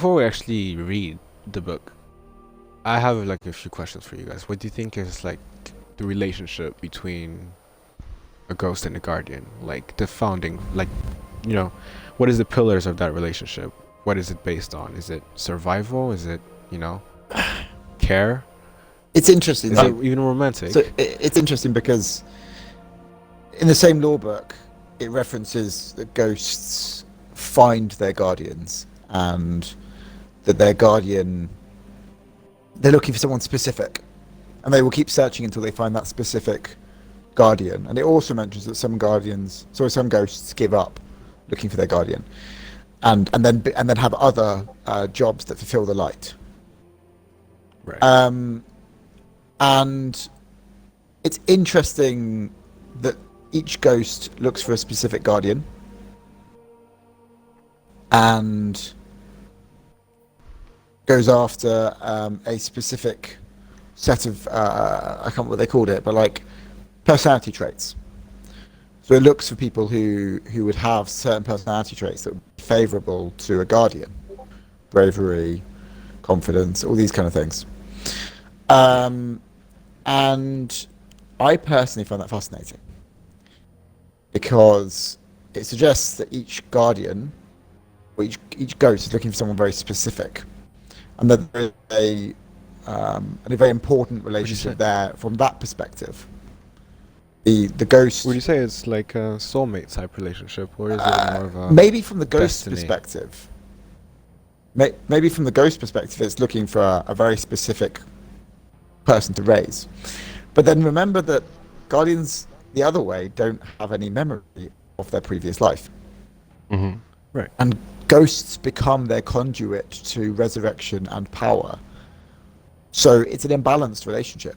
before we actually read the book, I have like a few questions for you guys. What do you think is like the relationship between a ghost and a guardian? Like the founding, like, you know, what is the pillars of that relationship? What is it based on? Is it survival? Is it, you know, care? It's interesting. Is it even romantic? So it's interesting because in the same law book, it references that ghosts find their guardians and that their guardian, they're looking for someone specific and they will keep searching until they find that specific guardian. And it also mentions that some ghosts give up looking for their guardian and then have other jobs that fulfill the light. Right. And it's interesting that each ghost looks for a specific guardian and goes after a specific set of I can't remember what they called it, but like personality traits. So it looks for people who would have certain personality traits that would be favourable to a guardian: bravery, confidence, all these kind of things. And I personally find that fascinating because it suggests that each guardian or each ghost is looking for someone very specific, and that there is a very important relationship there from that perspective. The ghost. Would you say it's like a soulmate type relationship, or is it more of a maybe from the ghost destiny? perspective? Maybe from the ghost perspective, it's looking for a very specific person to raise. But then remember that guardians, the other way, don't have any memory of their previous life. Mm-hmm. Right. And ghosts become their conduit to resurrection and power. So it's an imbalanced relationship.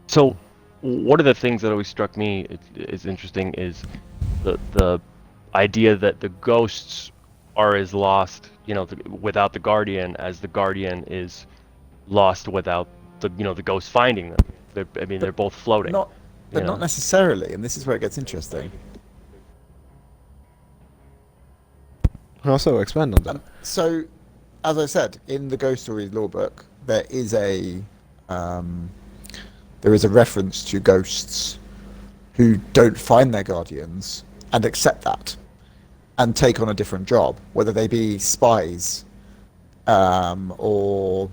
So one of the things that always struck me is interesting is the idea that the ghosts are as lost, without the guardian, as the guardian is lost without the ghost finding them. They're both floating. Not necessarily, and this is where it gets interesting. Also, expand on that. So, as I said, in the Ghost Stories law book, there is a reference to ghosts who don't find their guardians and accept that and take on a different job, whether they be spies or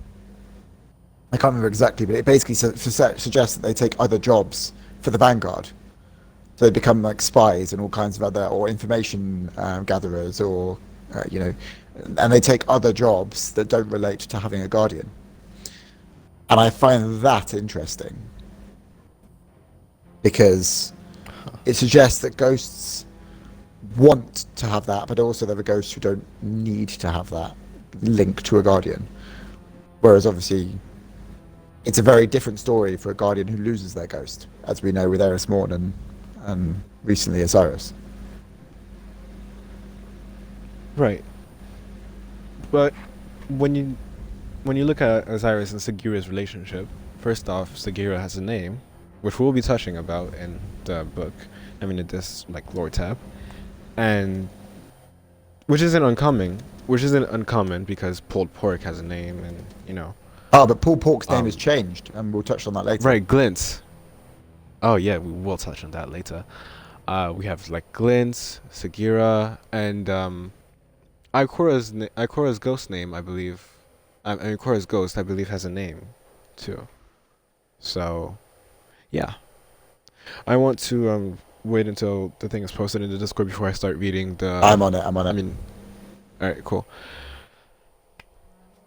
I can't remember exactly, but it basically suggests that they take other jobs for the Vanguard. So they become like spies and all kinds of other, or information gatherers, or and they take other jobs that don't relate to having a guardian. And I find that interesting because it suggests that ghosts want to have that, but also there are ghosts who don't need to have that link to a guardian. Whereas obviously it's a very different story for a guardian who loses their ghost, as we know with Eris Morn and recently Osiris. Right. But when you look at Osiris and Sagira's relationship, first off, Sagira has a name, which we'll be touching about in the book. In this lore tab, and which isn't uncommon because pulled pork has a name, and but pulled pork's name has changed, and we'll touch on that later. Right, Glint. Oh yeah, we will touch on that later. We have Glint, Sagira, and Ikora's ghost name, I believe. Ikora's ghost, I believe, has a name too. So, yeah. I want to wait until the thing is posted in the Discord before I start reading the... I'm on it. Alright, cool.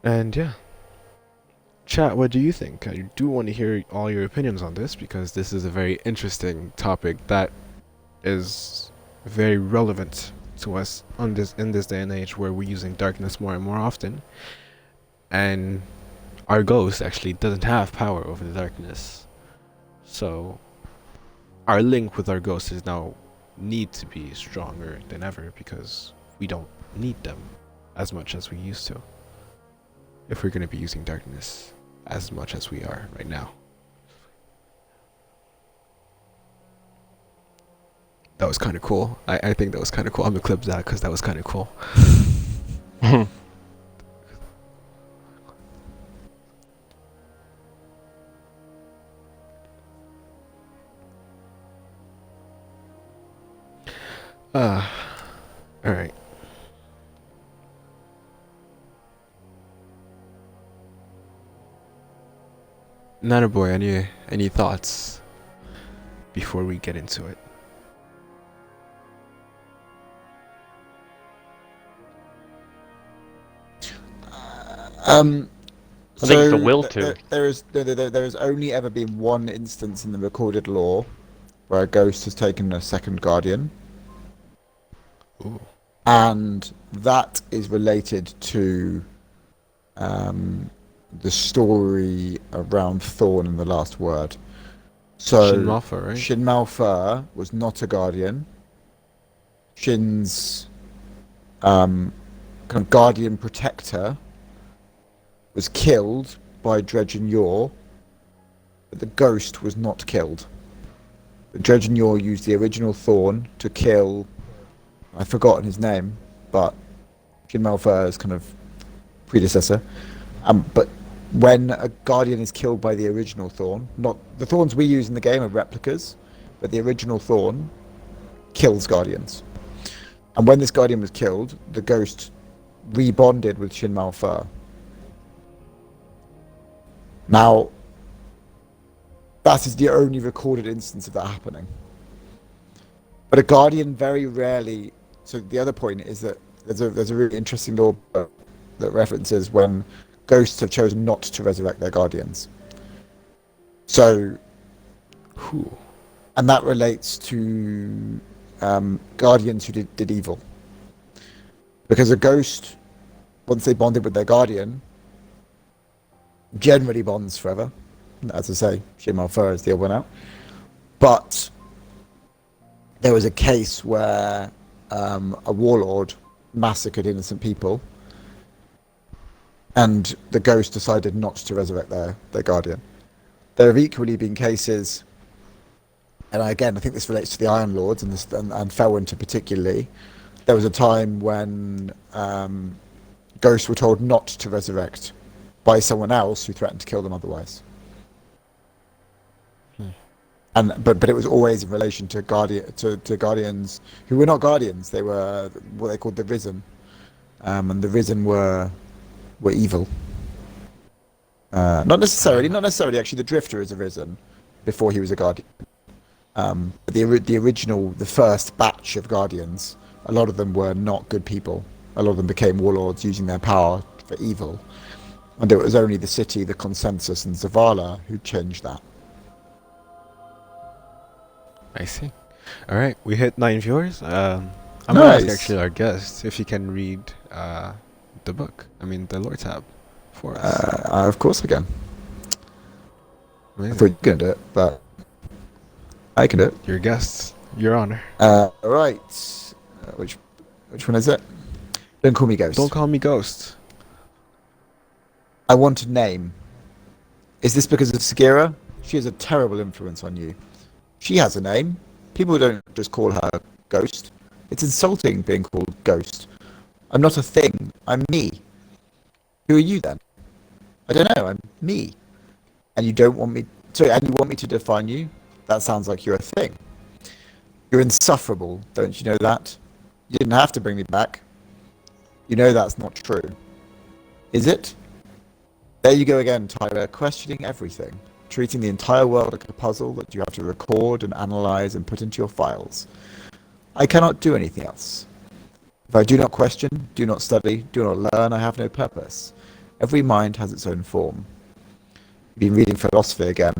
And yeah. Chat, what do you think? I do want to hear all your opinions on this, because this is a very interesting topic that is very relevant to us in this day and age where we're using darkness more and more often. And our ghost actually doesn't have power over the darkness. So our link with our ghosts is now need to be stronger than ever, because we don't need them as much as we used to if we're going to be using darkness as much as we are right now. That was kind of cool. I think that was kind of cool. I'm going to clip that because that was kind of cool. All right. Nana boy, any thoughts before we get into it? Um, I think it's the so will to. there has only ever been one instance in the recorded lore where a ghost has taken a second guardian, Ooh. and that is related to the story around Thorn and the Last Word. So Shin Malfa, right? Shin Malphur was not a guardian. Shin's kind of guardian protector was killed by Dredge and Yor, but the ghost was not killed. But Dredge and Yor used the original Thorn to kill, I've forgotten his name, but Shin Malphur's kind of predecessor. But when a guardian is killed by the original Thorn, not the Thorns we use in the game are replicas, but the original Thorn kills guardians. And when this guardian was killed, the ghost rebonded with Shin Malphur. Now, that is the only recorded instance of that happening. But a guardian very rarely. So the other point is that there's a really interesting law that references when ghosts have chosen not to resurrect their guardians. So, and that relates to guardians who did evil. Because a ghost, once they bonded with their guardian, generally bonds forever. As I say, Shin Malphur is the odd one out. But there was a case where a warlord massacred innocent people, and the ghost decided not to resurrect their guardian. There have equally been cases, and again, I think this relates to the Iron Lords and Felwinter particularly. There was a time when ghosts were told not to resurrect by someone else who threatened to kill them otherwise. But it was always in relation to guardians who were not guardians. They were what they called the Risen, and the Risen were evil. Not necessarily. Actually, the Drifter is a Risen before he was a guardian. But the original, the first batch of guardians, a lot of them were not good people. A lot of them became warlords using their power for evil. And it was only the City, the Consensus, and Zavala who changed that. I see. All right, we hit 9 viewers. I'm gonna Nice. ask actually our guest if he can read the book. I mean the lore tab for us. Of course I can. Amazing. I thought you were going to do it, but I can do it. Your guests, your honor. Right. Which one is it? Don't call me Ghost. Don't call me Ghost. I want a name. Is this because of Sagira? She has a terrible influence on you. She has a name. People don't just call her Ghost. It's insulting being called Ghost. I'm not a thing. I'm me. Who are you then? I don't know. I'm me. And you don't want me... Sorry, and you want me to define you? That sounds like you're a thing. You're insufferable. Don't you know that? You didn't have to bring me back. You know that's not true. Is it? There you go again, Tyler, questioning everything. Treating the entire world like a puzzle that you have to record and analyze and put into your files. I cannot do anything else. If I do not question, do not study, do not learn, I have no purpose. Every mind has its own form. You've been reading philosophy again.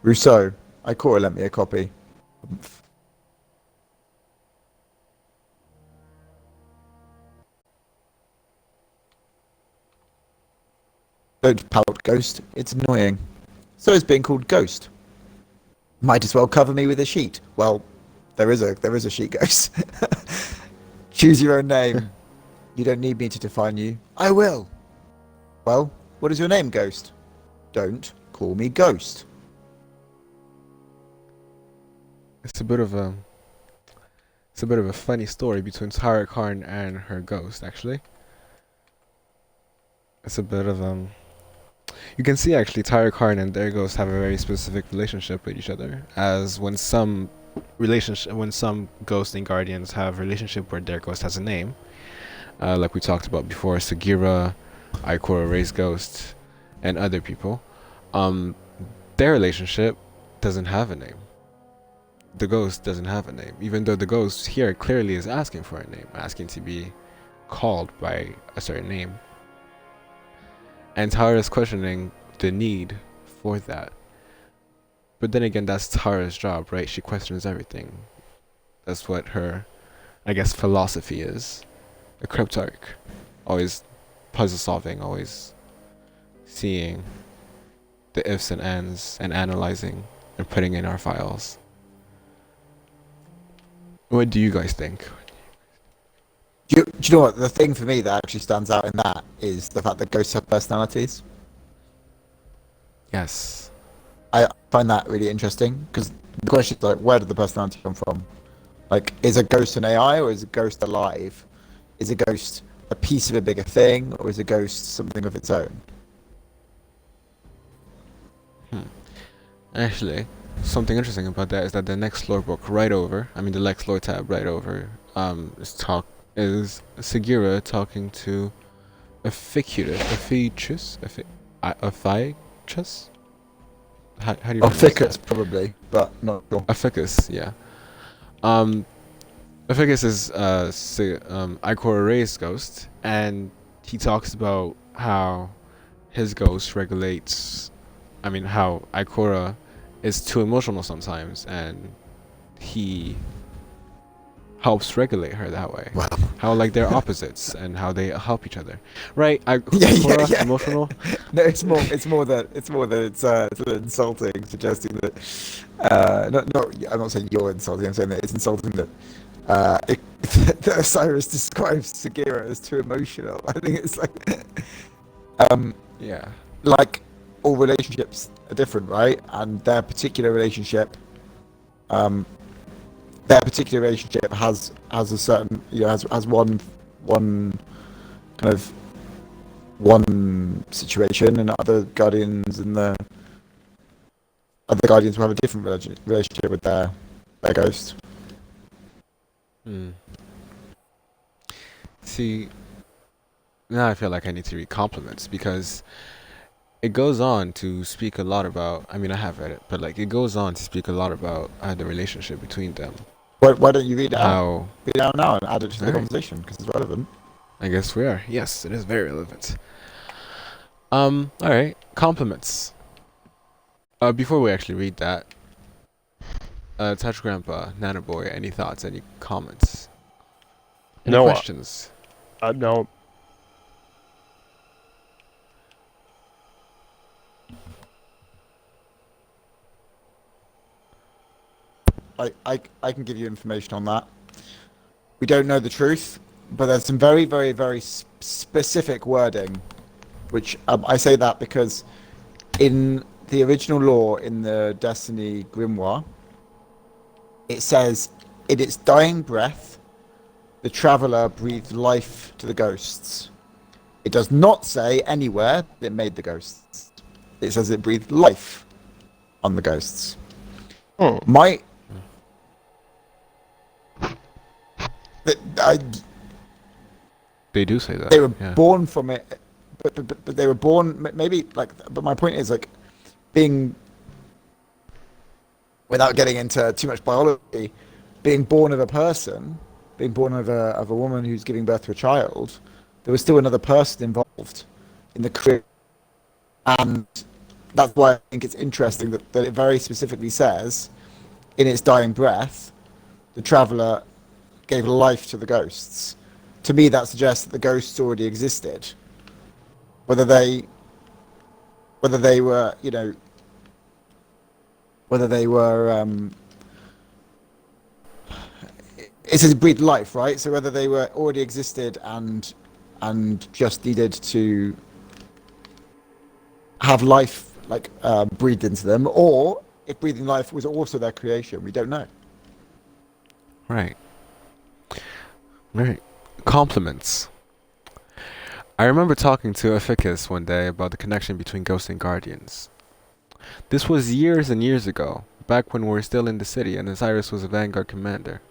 Rousseau, Ikora lent me a copy. Don't pout, Ghost. It's annoying. So is being called Ghost. Might as well cover me with a sheet. Well, there is a sheet, Ghost. Choose your own name. You don't need me to define you. I will. Well, what is your name, Ghost? Don't call me Ghost. It's a bit of a funny story between Tara Khan and her ghost, actually. It's a bit of You can see actually Tyre Karn and their ghosts have a very specific relationship with each other. As when some ghosts and guardians have a relationship where their ghost has a name, like we talked about before, Sagira, Ikora Ray's ghost, and other people, um, their relationship doesn't have a name. The ghost doesn't have a name, even though the ghost here clearly is asking for a name, asking to be called by a certain name. And Tara is questioning the need for that. But then again, that's Tara's job, right? She questions everything. That's what her, I guess, philosophy is. A cryptarch. Always puzzle solving, always seeing the ifs and ands and analyzing and putting in our files. What do you guys think? Do you know what? The thing for me that actually stands out in that is the fact that ghosts have personalities. Yes. I find that really interesting because the question is like, where did the personality come from? Like, is a ghost an AI or is a ghost alive? Is a ghost a piece of a bigger thing or is a ghost something of its own? Actually, something interesting about that is that the next lore book the next lore tab right over, is Sagira talking to Ephichus? How do you Or pronounce Ficus, that? probably, but not sure. Ephichus, yeah. Um, Ephichus is Ikora Ray's ghost, and he talks about how his ghost regulates. How Ikora is too emotional sometimes, and he helps regulate her that way. Wow. How like they're opposites and how they help each other, right? Yeah. Ikora emotional. No, it's insulting, suggesting that. I'm not saying you're insulting. I'm saying that it's insulting that. That Osiris describes Sagira as too emotional. I think it's um, Yeah. like all relationships are different, right? And um, their particular relationship has a certain, has one kind of one situation, and other guardians will have a different relationship with their ghost. Hmm. See, now I feel like I need to read compliments because it goes on to speak a lot about. I have read it, but like it goes on to speak a lot about the relationship between them. Why don't you read it out? How? Read it out now and add it to All the right. conversation because it's relevant. I guess we are. Yes, it is very relevant. All right. Compliments. Before we actually read that, Touch Grandpa, Nana Boy, any thoughts? Any comments? Any No, questions? no. I can give you information on that. We don't know the truth, but there's some very, very, very specific wording, which I say that because in the original lore in the Destiny Grimoire, it says, in its dying breath, the traveler breathed life to the ghosts. It does not say anywhere that it made the ghosts. It says it breathed life on the ghosts. Hmm. My I, They do say that. they were Yeah. born from it, but they were born maybe like. But my point is like being, without getting into too much biology, being born of a person, being born of a woman who's giving birth to a child, there was still another person involved in the career, and that's why I think it's interesting that it very specifically says, in its dying breath, the traveler gave life to the ghosts. To me, that suggests that the ghosts already existed. Whether they were, whether they were, it says breathed life, right? So whether they were already existed and just needed to have life breathed into them, or if breathing life was also their creation, we don't know. Right. Right. Compliments. I remember talking to Aficus one day about the connection between ghosts and guardians. This was years and years ago, back when we were still in the city and Osiris was a vanguard commander.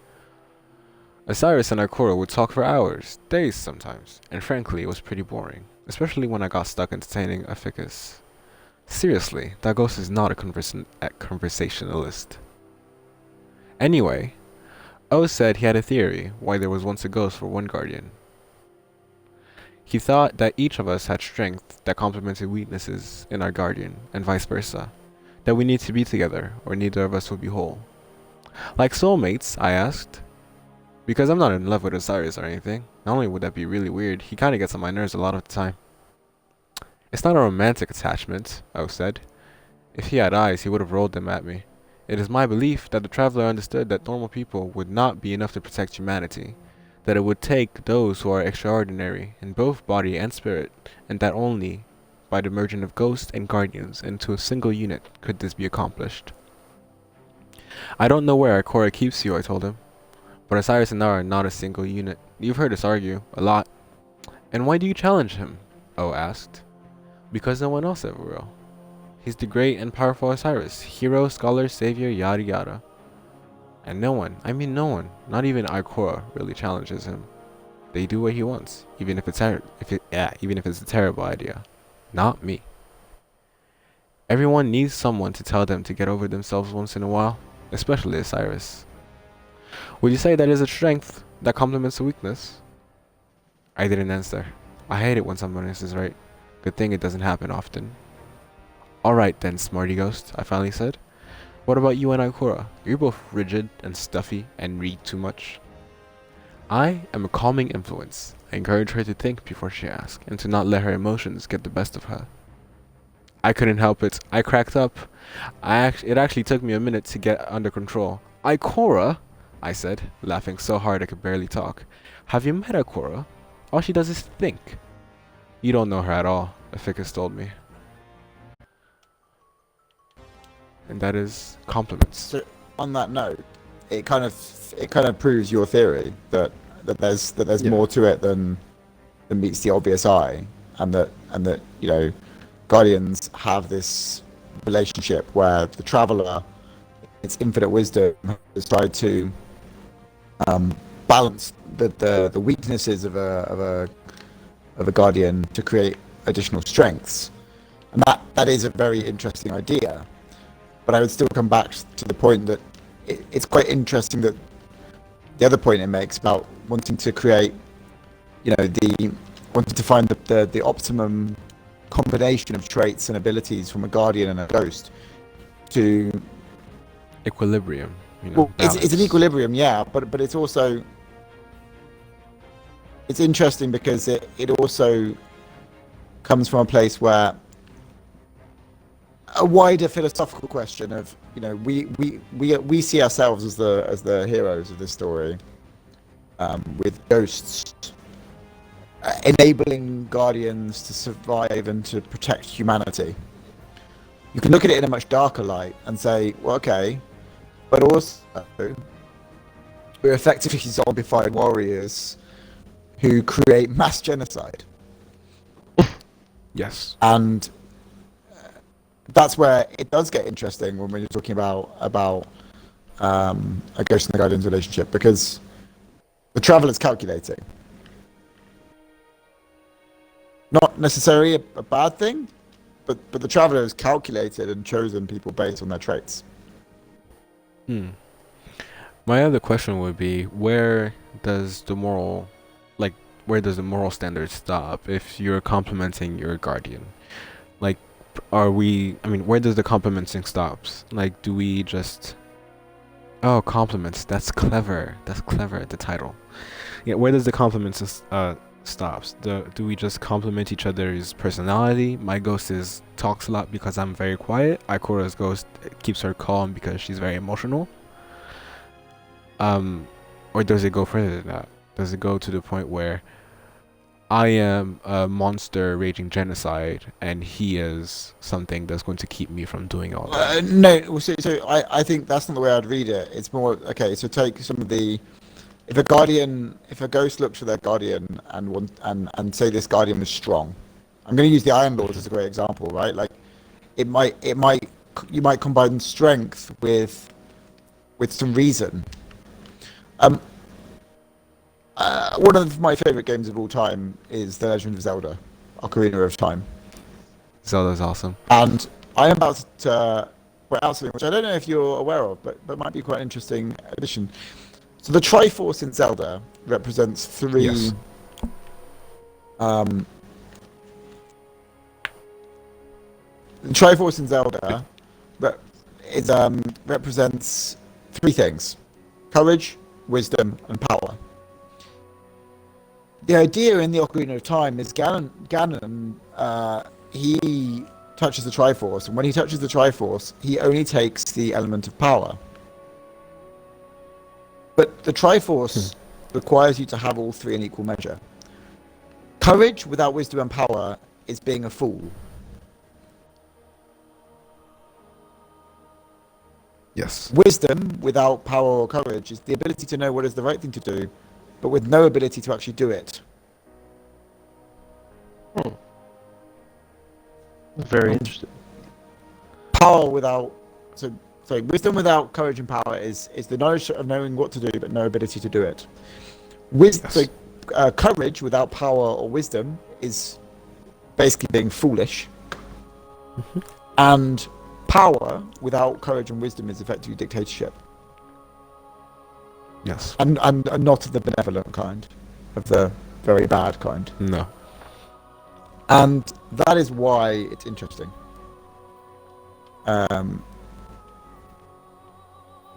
Osiris and Ikora would talk for hours, days sometimes, and frankly it was pretty boring, especially when I got stuck entertaining Aficus. Seriously, that ghost is not a conversationalist. Anyway, O said he had a theory why there was once a ghost for one guardian. He thought that each of us had strength that complemented weaknesses in our guardian, and vice versa. That we need to be together, or neither of us would be whole. Like soulmates, I asked. Because I'm not in love with Osiris or anything. Not only would that be really weird, he kinda gets on my nerves a lot of the time. It's not a romantic attachment, O said. If he had eyes, he would have rolled them at me. It is my belief that the traveler understood that normal people would not be enough to protect humanity, that it would take those who are extraordinary in both body and spirit, and that only by the merging of ghosts and guardians into a single unit could this be accomplished. I don't know where Ikora keeps you, I told him, but Osiris and I are not a single unit. You've heard us argue, a lot. And why do you challenge him? O asked. Because no one else ever will. He's the great and powerful Osiris, hero, scholar, savior, yada yada. And no one, I mean no one, not even Ikora, really challenges him. They do what he wants, even if it's a terrible idea. Not me. Everyone needs someone to tell them to get over themselves once in a while, especially Osiris. Would you say that is a strength that complements a weakness? I didn't answer. I hate it when someone else is right. Good thing it doesn't happen often. Alright then, smarty ghost, I finally said. What about you and Ikora? You're both rigid and stuffy and read too much. I am a calming influence. I encourage her to think before she asks, and to not let her emotions get the best of her. I couldn't help it. I cracked up. It actually took me a minute to get under control. Ikora? I said, laughing so hard I could barely talk. Have you met Ikora? All she does is think. You don't know her at all, Aficus told me. And that is compliments. So on that note, it kind of proves your theory that there's more to it than meets the obvious eye, and that guardians have this relationship where the traveler, its infinite wisdom, has tried to balance the weaknesses of a guardian to create additional strengths, and that is a very interesting idea. But I would still come back to the point that it's quite interesting that the other point it makes about wanting to create, wanting to find the optimum combination of traits and abilities from a guardian and a ghost to Equilibrium. It's an equilibrium, yeah, but it's also interesting because it also comes from a place where a wider philosophical question of we see ourselves as the heroes of this story, with ghosts enabling guardians to survive and to protect humanity. You can look at it in a much darker light and say, well, okay, but also we're effectively zombified warriors who create mass genocide. Yes. And that's where it does get interesting when you're talking about a ghost and the guardian's relationship, because the traveler's calculating. Not necessarily a bad thing, but the traveler has calculated and chosen people based on their traits. My other question would be, where does the moral standard stop if you're complimenting your guardian? Like, where does the complimenting stops? Like, do we just... Oh, compliments, that's clever, the title. Yeah, where does the compliments stops? Do we just compliment each other's personality? My ghost talks a lot because I'm very quiet. Ikora's ghost keeps her calm because she's very emotional. Or does it go further than that? Does it go to the point where I am a monster raging genocide and he is something that's going to keep me from doing all that? No, so I think that's not the way I'd read it. It's more, okay, so take some of the if a ghost looks for their guardian and say this guardian was strong, I'm going to use the Iron Lords as a great example, right? Like, you might combine strength with some reason. One of my favorite games of all time is The Legend of Zelda: Ocarina of Time, Zelda's awesome. and I am about to point out something which I don't know if you're aware of, but might be quite an interesting addition. So the Triforce in Zelda represents three. Yes. The Triforce in Zelda represents three things: courage, wisdom, and power. The idea in the Ocarina of Time is Ganon he touches the Triforce, and when he touches the Triforce, he only takes the element of power. But the Triforce requires you to have all three in equal measure. Courage without wisdom and power is being a fool. Yes. Wisdom without power or courage is the ability to know what is the right thing to do, but with no ability to actually do it. Very interesting. Power without wisdom without courage and power is the knowledge of knowing what to do but no ability to do it. Yes. Courage without power or wisdom is basically being foolish. And power without courage and wisdom is effectively dictatorship. Yes. And not of the benevolent kind, of the very bad kind. No. And that is why it's interesting.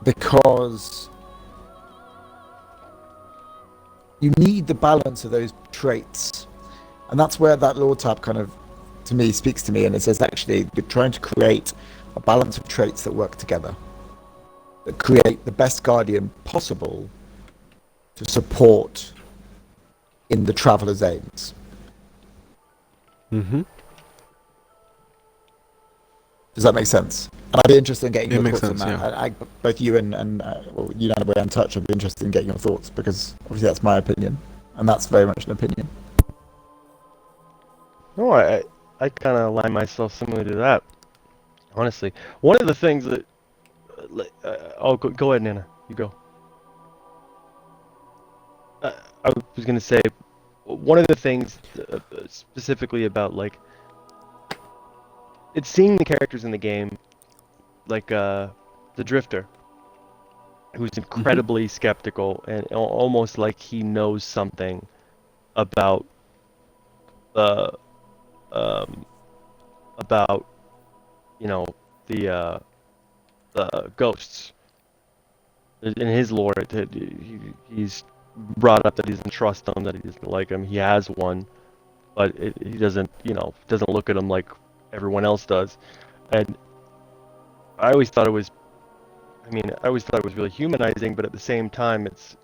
Because you need the balance of those traits. And that's where that Lord tab kind of, to me, speaks to me. And it says, actually, you're trying to create a balance of traits that work together, that create the best guardian possible to support in the traveler's aims. Mm-hmm. Does that make sense? And I'd be interested in getting It your makes thoughts on sense, that. Both you and you and I and Touch, I'd be interested in getting your thoughts, because obviously that's my opinion, and that's very much an opinion. No, I kind of align myself similar to that. Honestly, one of the things that go ahead, Nana. You go. I was gonna say one of the things specifically about like it's seeing the characters in the game, like the Drifter, who's incredibly skeptical and almost like he knows something about about you know the ghosts. In his lore, he's brought up that he doesn't trust them, that he doesn't like them. He has one, but he doesn't look at them like everyone else does. And I always thought it was really humanizing, but at the same time, it's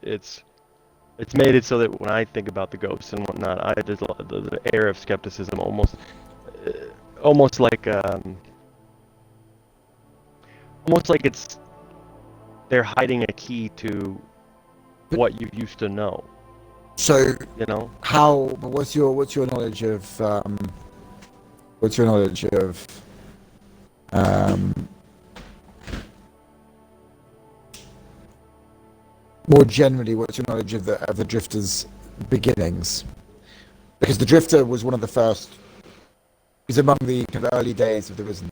made it so that when I think about the ghosts and whatnot, there's the air of skepticism, almost like it's they're hiding a key to what you used to know. So, You know, what's your knowledge of more generally, what's your knowledge of the Drifter's beginnings? Because the Drifter was one of the first. He's among the kind of early days of the Risen.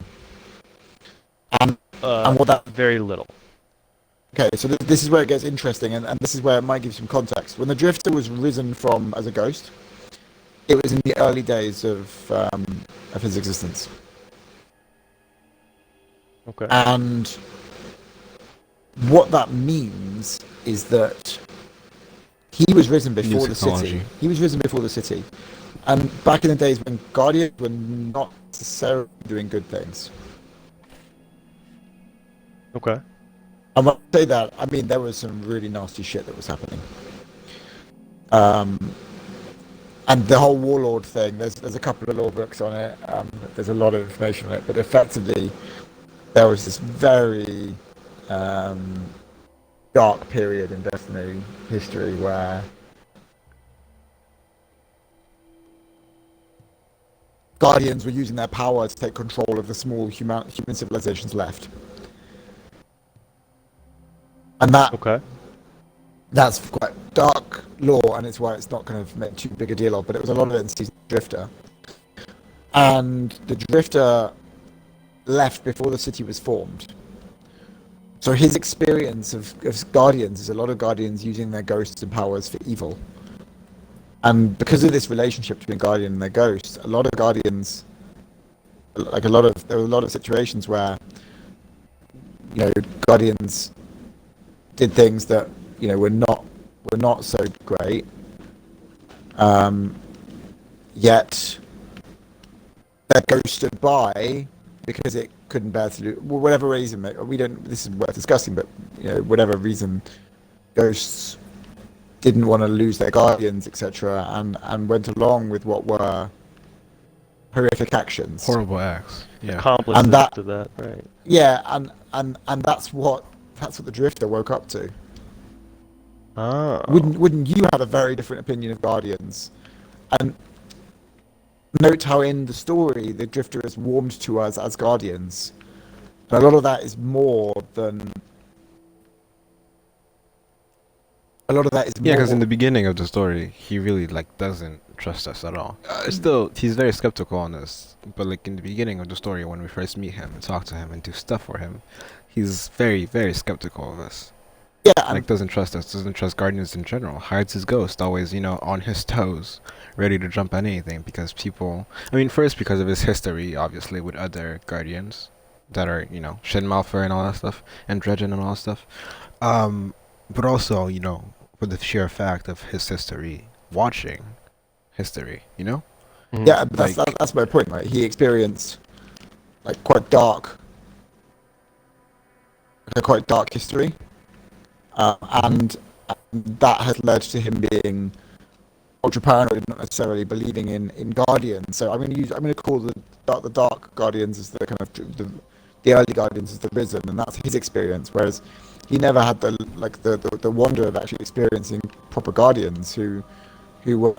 And what that. very little. Okay, so this is where it gets interesting, and this is where it might give some context. When the Drifter was risen from as a ghost, it was in the early days of his existence. Okay. And what that means is that he was risen before the city. He was risen before the city. And back in the days when Guardians were not necessarily doing good things. Okay. And when I say that, I mean there was some really nasty shit that was happening. And the whole warlord thing, there's a couple of law books on it. There's a lot of information on it, but effectively there was this very dark period in Destiny history where Guardians were using their power to take control of the small human civilizations left. And Okay. that's quite dark lore, and it's why it's not kind of made too big a deal of, but it was a lot of it in Season Drifter. And the Drifter left before the city was formed. So his experience of Guardians is a lot of Guardians using their ghosts and powers for evil. And because of this relationship between Guardian and their ghost, a lot of Guardians, there were a lot of situations where, Guardians did things that, were not so great. Yet their ghost stood by because it couldn't bear to do, whatever reason, this is worth discussing, but, whatever reason, ghosts didn't want to lose their guardians, etc., and went along with what were horrific actions, Horrible acts. Yeah. Accomplices And that- to that, right? Yeah, and that's what the Drifter woke up to. Oh. Wouldn't you have a very different opinion of Guardians? And note how in the story the Drifter is warmed to us as Guardians. And a lot of that is more than. A lot of that is Yeah, more. because in the beginning of the story, he really doesn't trust us at all. Still, he's very skeptical on this. But in the beginning of the story, when we first meet him and talk to him and do stuff for him, he's very, very skeptical of us. Yeah, and Doesn't trust us, doesn't trust Guardians in general. Hides his ghost, always, on his toes, ready to jump on anything. Because people, first because of his history, obviously, with other Guardians that are, Shin Malphur and all that stuff, and Dredgen and all that stuff. But also, for the sheer fact of his history, watching history, Mhm. yeah, but that's my point. Right, he experienced quite dark history, and that has led to him being ultra paranoid, not necessarily believing in Guardians. So I'm going to call the Dark Guardians as the kind of the early Guardians as the Risen, and that's his experience. Whereas he never had the wonder of actually experiencing proper Guardians who were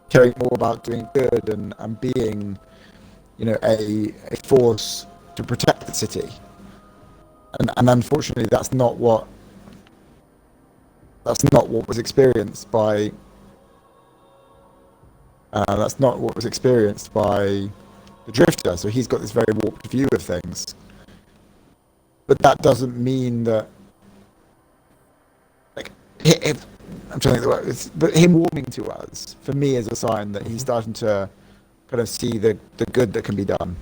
caring more about doing good and being a force to protect the city. And unfortunately, that's not what was experienced by. That's not what was experienced by the Drifter. So he's got this very warped view of things. But that doesn't mean that. If I'm trying to think of the word, but him warming to us for me is a sign that he's starting to kind of see the good that can be done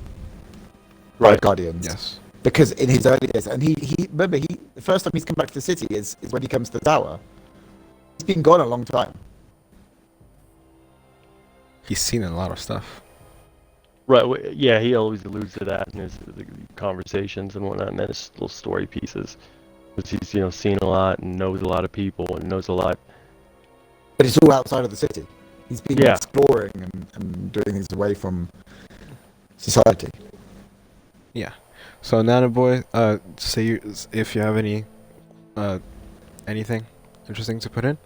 by Right. Guardians. yes. Because in his early days, and he remember the first time he's come back to the city is when he comes to the tower. He's been gone a long time. He's seen a lot of stuff. Right. Yeah, he always alludes to that in his conversations and whatnot, and his little story pieces. Because he's seen a lot and knows a lot of people and knows a lot. But it's all outside of the city. He's been Yeah. exploring and doing things away from society. Yeah. So Nana Boy, say if you have any, anything interesting to put in.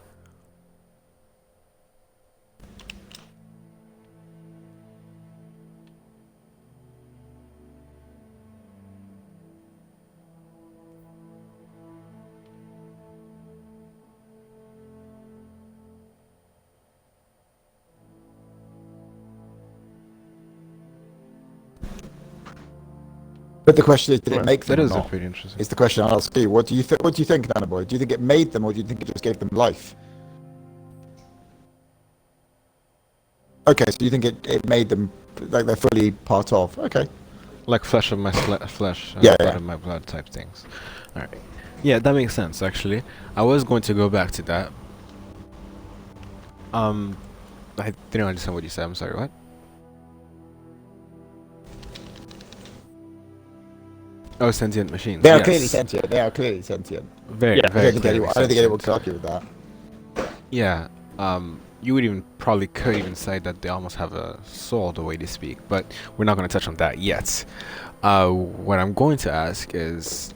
But the question is, did it Right. make them That or is not? pretty interesting. Is the question I'll ask you. What do you think, Nana Boy? Do you think it made them, or do you think it just gave them life? Okay, so you think it made them they're fully part of? Okay. Like flesh of my flesh, Yeah, blood yeah. of my blood type things. All right. Yeah, that makes sense actually. I was going to go back to that. I didn't understand what you said. I'm sorry. What? Oh, sentient machines. They are yes. clearly sentient. They are clearly sentient. Very, Yeah. I very don't think clearly anyone would sentient. argue with that. Yeah. You would even probably could even say that they almost have a soul the way they speak, but we're not going to touch on that yet. What I'm going to ask is,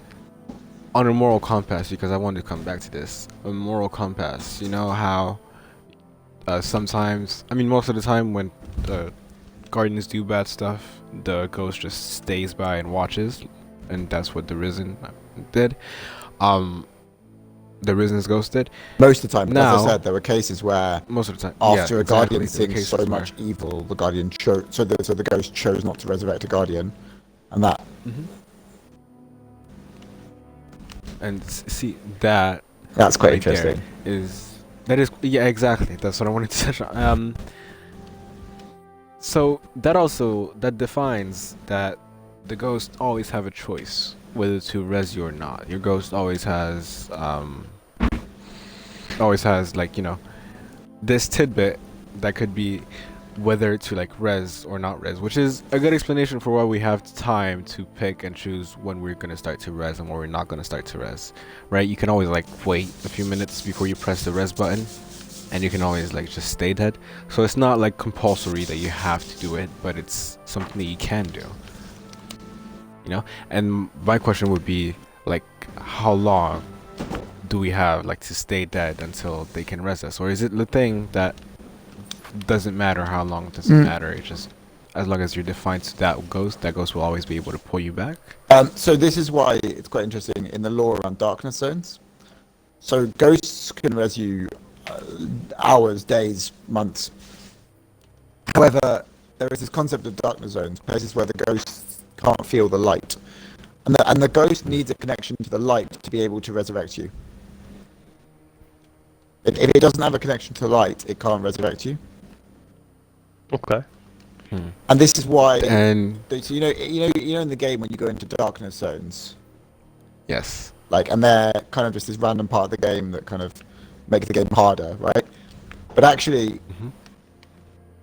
on a moral compass, because I wanted to come back to this, a moral compass, you know how sometimes, I mean most of the time when the guardians do bad stuff, the ghost just stays by and watches, and that's what the Risen did. The Risen's ghost did. Most of the time, but Now, as I said, there were cases where most of the time, after yeah, a guardian exactly. There were seeing so cases much evil, the guardian chose. So the ghost chose not to resurrect a guardian, and that. And see that That's quite right there interesting. that is yeah, exactly. That's what I wanted to touch on. So that defines that the ghost always have a choice whether to res you or not. Your ghost always has like, you know, this tidbit that could be whether to like res or not res, which is a good explanation for why we have time to pick and choose when we're gonna start to res and when we're not gonna start to res, right? You can always like wait a few minutes before you press the res button, and you can always like just stay dead. So it's not like compulsory that you have to do it, but it's something that you can do, you know. And my question would be like, how long do we have like to stay dead until they can res us, or is it the thing that doesn't matter how long it doesn't matter, it's just as long as you're defined to that ghost will always be able to pull you back? So this is why it's quite interesting in the lore around darkness zones. So ghosts can res you hours, days, months. However, there is this concept of darkness zones, places where the ghosts can't feel the light, and the ghost needs a connection to the light to be able to resurrect you. If it doesn't have a connection to the light, it can't resurrect you. Okay. And this is why. And So you know in the game when you go into darkness zones, yes, like, and they're kind of just this random part of the game that kind of makes the game harder, right? But actually,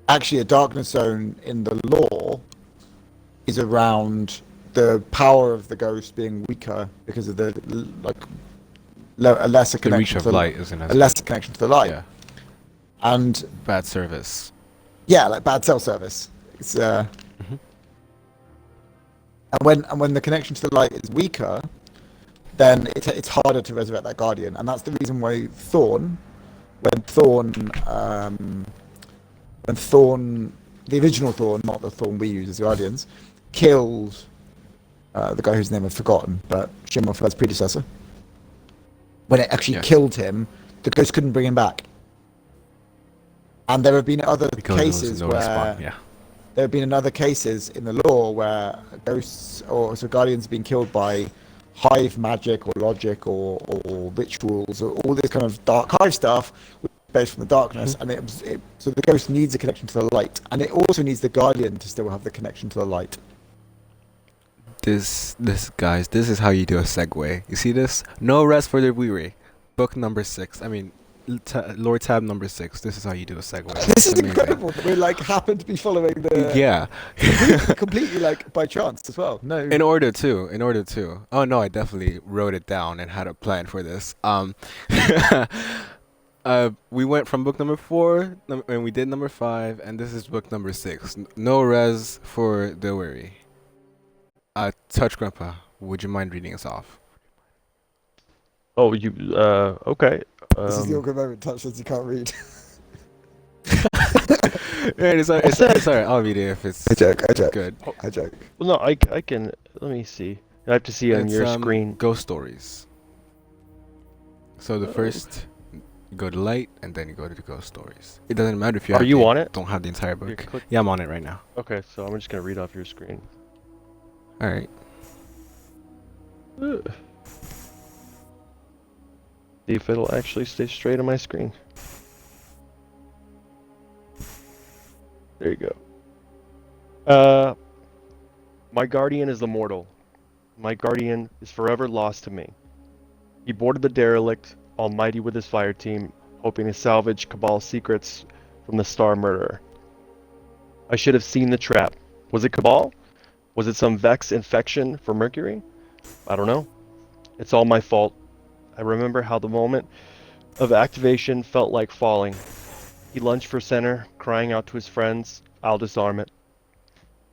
a darkness zone in the lore is around the power of the ghost being weaker because of the a lesser the connection reach to of the light isn't as a lesser connection to the light, yeah, and bad service. yeah, like bad cell service. It's and when the connection to the light is weaker, then it's harder to resurrect that guardian, and that's the reason why when Thorn, the original Thorn, not the Thorn we use as guardians, killed the guy whose name I've forgotten, but Shimmerfell's predecessor. When it actually killed him, the ghost couldn't bring him back. And there have been other cases where there have been other cases in the lore where ghosts or guardians have been killed by hive magic or logic or rituals or all this kind of dark hive stuff based from the darkness, and so the ghost needs a connection to the light, and it also needs the guardian to still have the connection to the light. This guys, this is how you do a segue. You see this? No rest for the weary. Book number 6. I mean, lore tab number 6. This is how you do a segue. This is incredible. We like happen to be following the completely like by chance as well. No, in order to. Oh no, I definitely wrote it down and had a plan for this. We went from book number 4 and we did number 5, and this is book number 6. No res for the weary. Touch Grandpa, would you mind reading us off? Oh, you okay. This is the awkward moment. Touch says you can't read. It's alright. I'll read it if it's I joke. good. I joke. Well, no, I can. Let me see. I have to see on your screen. Ghost stories. So the first, you go to light, and then you go to the ghost stories. It doesn't matter if you. Are you on it? Don't have the entire book. Yeah, I'm on it right now. Okay, so I'm just gonna read off your screen. All right. See if it'll actually stay straight on my screen. There you go. My guardian is immortal. My guardian is forever lost to me. He boarded the derelict, almighty with his fire team, hoping to salvage Cabal's secrets from the Star Murderer. I should have seen the trap. Was it Cabal? Was it some Vex infection for Mercury? I don't know. It's all my fault. I remember how the moment of activation felt like falling. He lunged for center, crying out to his friends, "I'll disarm it."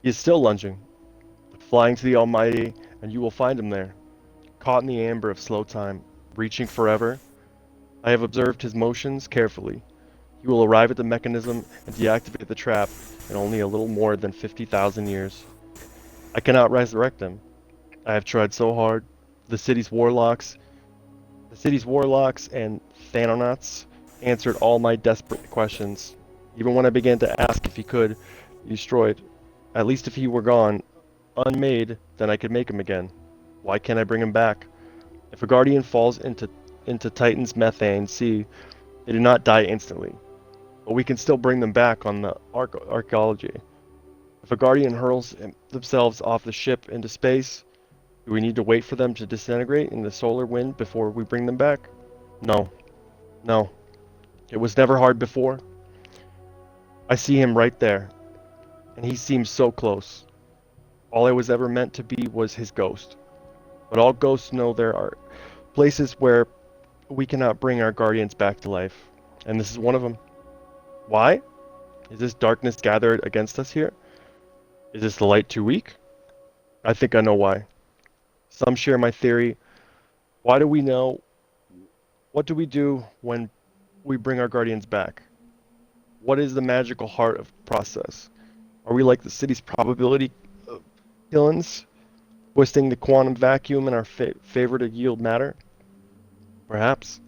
He is still lunging, flying to the Almighty, and you will find him there, caught in the amber of slow time, reaching forever. I have observed his motions carefully. He will arrive at the mechanism and deactivate the trap in only a little more than 50,000 years. I cannot resurrect him. I have tried so hard. The city's warlocks, and Thanonauts answered all my desperate questions. Even when I began to ask if he could be destroyed, at least if he were gone, unmade, then I could make him again. Why can't I bring him back? If a guardian falls into Titan's methane sea, they do not die instantly, but we can still bring them back on the archaeology. If a guardian hurls themselves off the ship into space, do we need to wait for them to disintegrate in the solar wind before we bring them back? No. No. It was never hard before. I see him right there, and he seems so close. All I was ever meant to be was his ghost. But all ghosts know there are places where we cannot bring our guardians back to life, and this is one of them. Why? Is this darkness gathered against us here? Is this the light too weak? I think I know why. Some share my theory. Why do we know? What do we do when we bring our guardians back? What is the magical heart of the process? Are we like the city's probability killings, twisting the quantum vacuum in our favor to yield matter? Perhaps.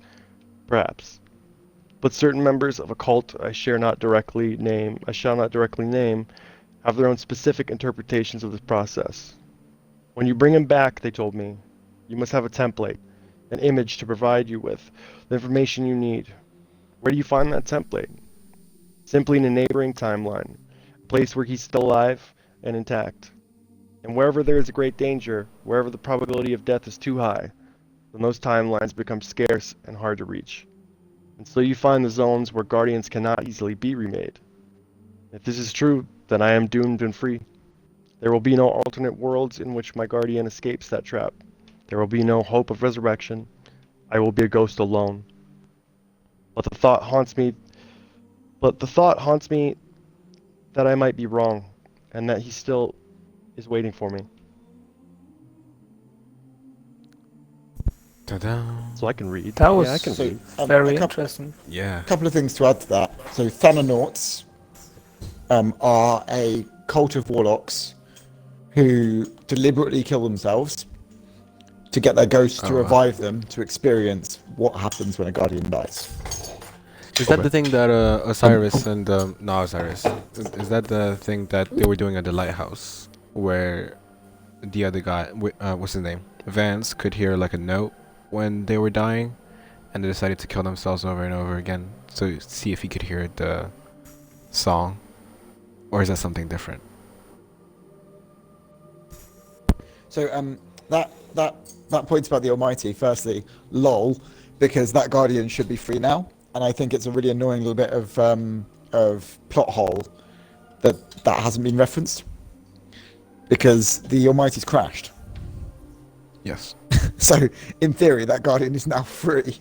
Perhaps. But certain members of a cult I shall not directly name, have their own specific interpretations of this process. When you bring him back, they told me, you must have a template, an image to provide you with the information you need. Where do you find that template? Simply in a neighboring timeline, a place where he's still alive and intact. And wherever there is a great danger, wherever the probability of death is too high, then those timelines become scarce and hard to reach. And so you find the zones where guardians cannot easily be remade. If this is true, then I am doomed and free. There will be no alternate worlds in which my guardian escapes that trap. There will be no hope of resurrection. I will be a ghost alone. But the thought haunts me that I might be wrong, and that he still is waiting for me. Ta-da. So I can read. That was I can read. very a couple, interesting. Yeah. couple of things to add to that. So Thanonauts are a cult of warlocks who deliberately kill themselves to get their ghosts to revive them to experience what happens when a guardian dies. Is that the thing that Osiris and not Osiris? Is that the thing that they were doing at the lighthouse, where the other guy, what's his name, Vance, could hear like a note when they were dying, and they decided to kill themselves over and over again to see if he could hear the song, or is that something different? So that points about the Almighty. Firstly, lol, because that guardian should be free now, and I think it's a really annoying little bit of plot hole that hasn't been referenced because the Almighty's crashed. Yes. So in theory, that guardian is now free.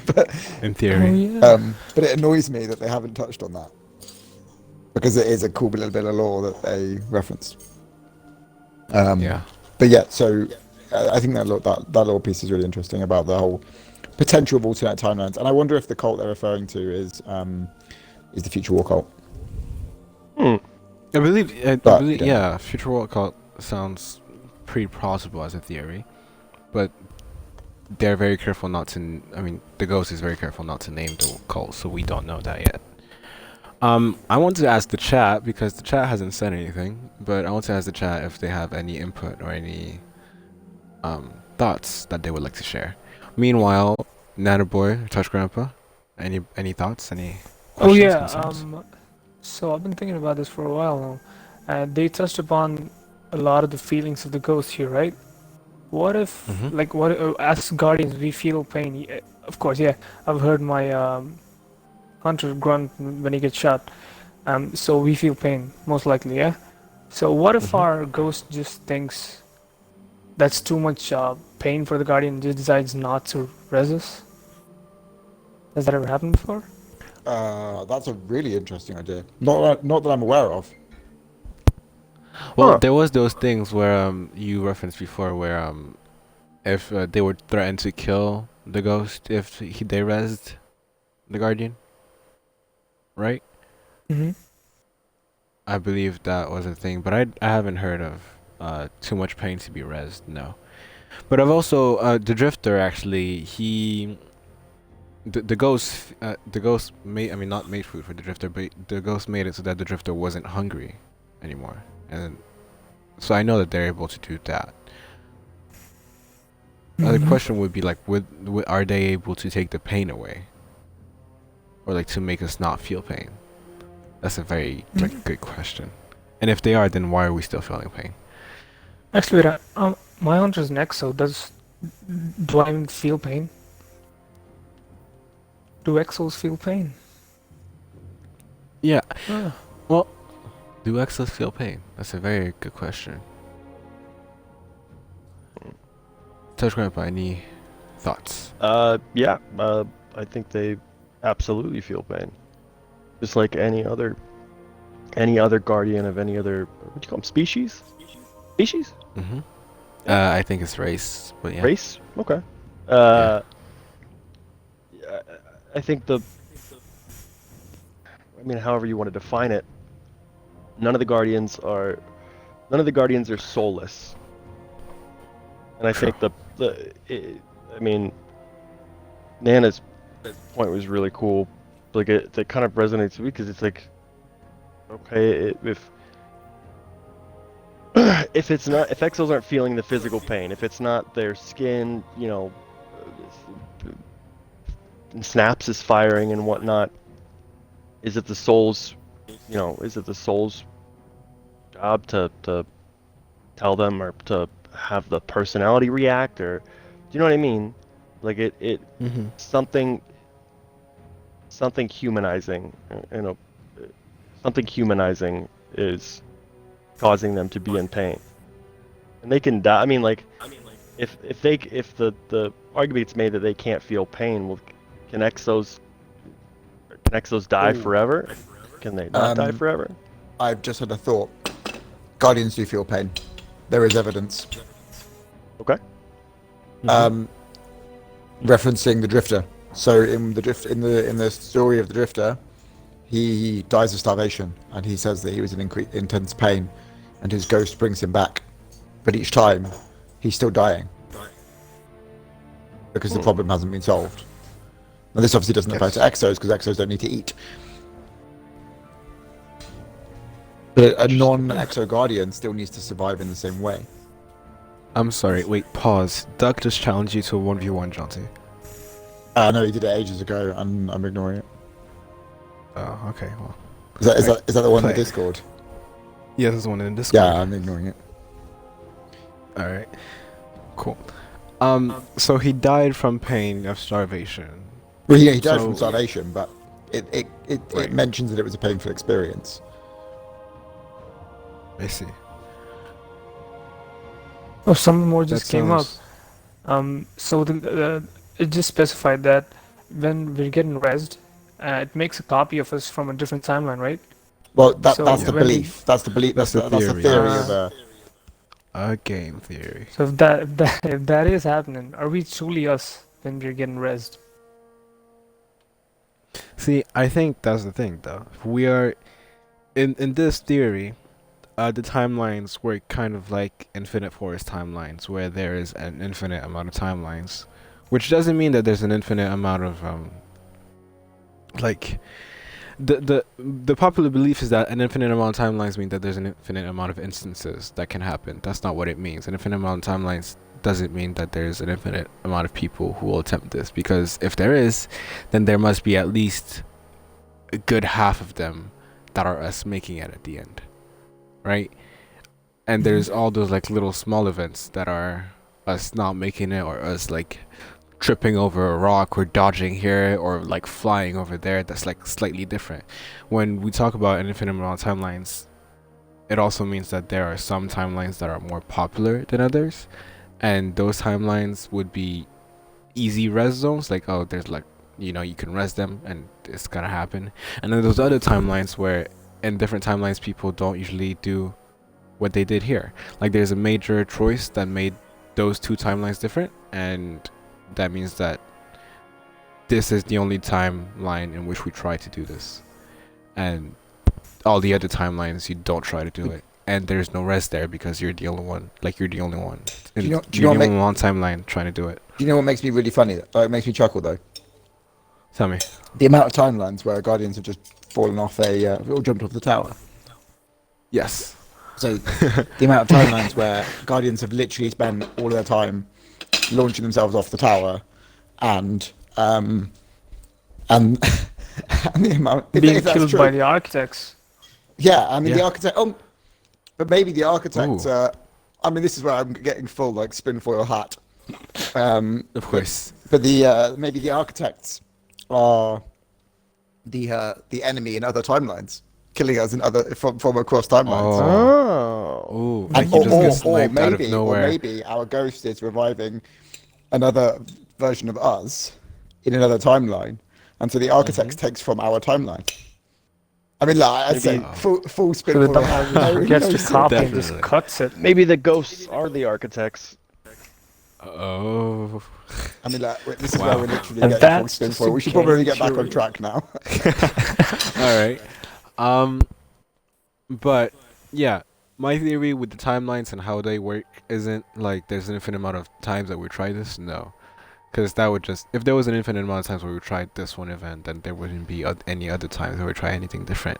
But In theory. Oh, yeah. but it annoys me that they haven't touched on that because it is a cool little bit of lore that they referenced. Yeah. But yeah, so I think that little piece is really interesting about the whole potential of alternate timelines, and I wonder if the cult they're referring to is the Future War cult. I believe, yeah. Future World Cult sounds pretty plausible as a theory, but they're very careful not to. I mean, the ghost is very careful not to name the cult, so we don't know that yet. I want to ask the chat because the chat hasn't said anything, but I want to ask the chat if they have any input or any thoughts that they would like to share. Meanwhile, Nanaboy, Touch Grandpa, any thoughts? Any Oh questions? yeah. Concerns? So I've been thinking about this for a while now, and they touched upon a lot of the feelings of the ghost here, right? What if, Mhm. like, what as guardians we feel pain? Of course, yeah. I've heard my hunter grunt when he gets shot. So we feel pain, most likely, yeah. So what if our ghost just thinks that's too much pain for the guardian, and just decides not to res us? Has that ever happened before? That's a really interesting idea. Not that I'm aware of. Well, Huh. there was those things where you referenced before where if they would threaten to kill the ghost if they rezzed the guardian, right? Mm-hmm. I believe that was a thing, but I haven't heard of too much pain to be rezzed. No, but I've also the drifter actually the ghost made, I mean, not made food for the drifter, but the ghost made it so that the drifter wasn't hungry anymore, and so I know that they're able to do that. The Mm-hmm. question would be like, are they able to take the pain away, or like to make us not feel pain? That's a very like good question. And if they are, then why are we still feeling pain? Actually, wait, my answer is next. So do I even feel pain? Do exos feel pain? Yeah. Ah. Well, do exos feel pain? That's a very good question. Touch Grandpa, any thoughts? Yeah. I think they absolutely feel pain, just like any other guardian of any other, what do you call them, species? Species? Mm-hmm. I think it's race, but yeah. Race? Okay. Yeah. Yeah, I think I mean, however you want to define it, none of the guardians are soulless. And I True. think I mean, Nana's point was really cool. Like that kind of resonates with me because it's like, okay, if exos aren't feeling the physical pain, if it's not their skin, snaps is firing and whatnot, is it the soul's job to tell them, or to have the personality react, or do you know what I mean? Like Mm-hmm. something humanizing, something humanizing is causing them to be in pain, and they can die. I mean, like, if the argument gets made that they can't feel pain, well, can exos die Ooh. forever? Can they not die forever? I've just had a thought. Guardians do feel pain. There is evidence. Okay. Um, referencing the Drifter. So in the story of the Drifter, he dies of starvation, and he says that he was in intense pain, and his ghost brings him back. But each time, he's still dying because the problem hasn't been solved. Now, this obviously doesn't apply to exos because exos don't need to eat. But a non-exo guardian still needs to survive in the same way. I'm sorry. Wait. Pause. Duck just challenged you to a 1v1, Jonty. No, he did it ages ago, and I'm ignoring it. Oh, okay. Well, Is that the one in Play. the Discord? yeah, there's one in Discord. Yeah, I'm ignoring it. All right. Cool. So he died from pain of starvation. Well, yeah, he died So- from starvation, but it Right. mentions that it was a painful experience. I see. Oh, something more just That came up. sounds- So it just specified that when we're getting rezzed, it makes a copy of us from a different timeline, right? Well, So that's the when we- belief. That's the belief. That's That's the the theory. theory of A game theory. So if that is happening, are we truly us when we're getting rezzed? See, I think that's the thing, though. We are in this theory. The timelines work kind of like Infinite Forest timelines, where there is an infinite amount of timelines, which doesn't mean that there's an infinite amount of like the popular belief is that an infinite amount of timelines mean that there's an infinite amount of instances that can happen. That's not what it means. An infinite amount of timelines doesn't mean that there's an infinite amount of people who will attempt this, because if there is, then there must be at least a good half of them that are us making it at the end, right? And there's all those like little small events that are us not making it, or us like tripping over a rock or dodging here or like flying over there. That's like slightly different. When we talk about an infinite amount of timelines, it also means that there are some timelines that are more popular than others, and those timelines would be easy res zones. Like, oh, there's like you can rest them and it's gonna happen. And then there's other timelines where in different timelines people don't usually do what they did here. Like there's a major choice that made those two timelines different, and that means that this is the only timeline in which we try to do this, and all the other timelines you don't try to do it, and there's no rest there because you're the only one. Like you're the only one. Do you know You're what the only one on timeline trying to do it. Do you know what makes me really funny? It makes me chuckle though. Tell me. The amount of timelines where Guardians have just fallen off or jumped off the tower. Yes. So the amount of timelines where Guardians have literally spent all of their time launching themselves off the tower, and and the amount Being that's killed true. by the architects. Yeah, I mean the Yeah. architect. But maybe the architect. Ooh. I mean, this is where I'm getting full like spinfoil hat. Of course. But the maybe the architects are the enemy in other timelines, killing us in other from across timelines. Oh. Ooh. Like And, you just get sniped out of or nowhere. maybe our ghost is reviving another version of us in another timeline, and so the architects takes from our timeline. I mean, like I say, Maybe- full spin. So for the hat. Batman gets the copy and just Definitely. cuts it. Maybe the ghosts are the architects. Oh. I mean, like this is Wow. where we're literally And getting full that's spin just for. a We should probably get back game on track now. All right. But yeah, my theory with the timelines and how they work isn't like there's an infinite amount of times that we try this. No, because that would just if there was an infinite amount of times where we tried this one event, then there wouldn't be any other times where we try anything different.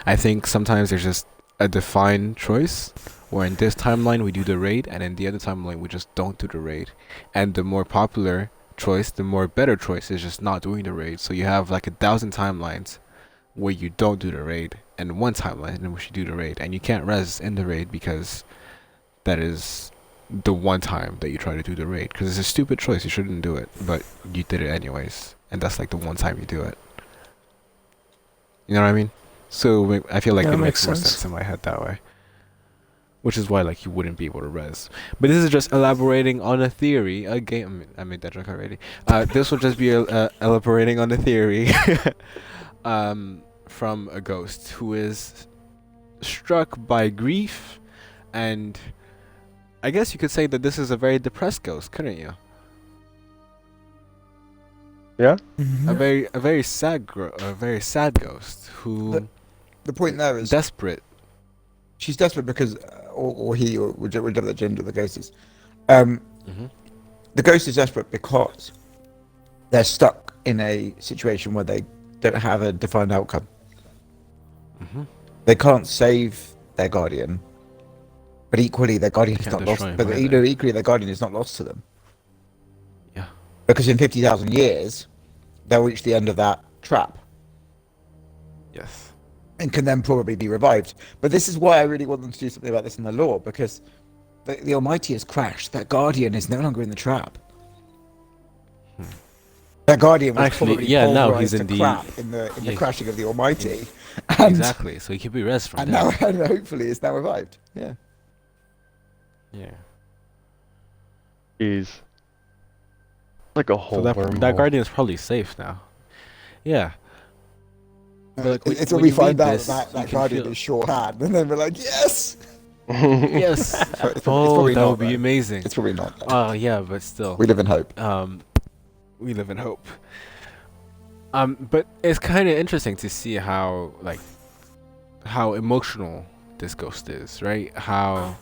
I think sometimes there's just a defined choice. Where in this timeline we do the raid, and in the other timeline we just don't do the raid. And the more popular choice, the more better choice is just not doing the raid. So you have like 1,000 timelines where you don't do the raid, and one timeline in which you do the raid, and you can't res in the raid because that is the one time that you try to do the raid. Because it's a stupid choice, you shouldn't do it, but you did it anyways, and that's like the one time you do it. You know what I mean? So I feel like Yeah, it makes makes more sense. sense in my head that way. Which is why like you wouldn't be able to res. But this is just elaborating on a theory. Again, I made that joke already. This will just be elaborating on a theory from a ghost who is struck by grief, and I guess you could say that this is a very depressed ghost, couldn't you? Yeah. Mm-hmm. A very sad ghost who The point there is desperate. she's desperate because, or he, or whichever the gender the ghost is. Mm-hmm. The ghost is desperate because they're stuck in a situation where they don't have a defined outcome. Mm-hmm. They can't save their guardian, but equally their guardian is Can't not lost. destroy him But either. equally their guardian is not lost to them, Yeah. because in 50,000 years they'll reach the end of that trap Yes. and can then probably be revived. But this is why I really want them to do something about this in the lore, because the Almighty has crashed. That guardian is no longer in the trap. That guardian was Actually, probably yeah, now pulverized he's to in the- crap in the yeah, crashing of the Almighty, and Exactly. So he could be res from and there. now and hopefully it's now revived. Yeah. Yeah. Jeez. Like a So whole that wormhole. guardian is probably safe now. Yeah. But, like, It's when when we you find read out this, that you that can guardian feel- is shorthand, and then we're like, yes. Yes. It's Oh, probably that not, would be though. amazing. It's probably not. though. Oh, yeah, but still. We live in hope. We live in hope. But it's kind of interesting to see how emotional this ghost is, right? How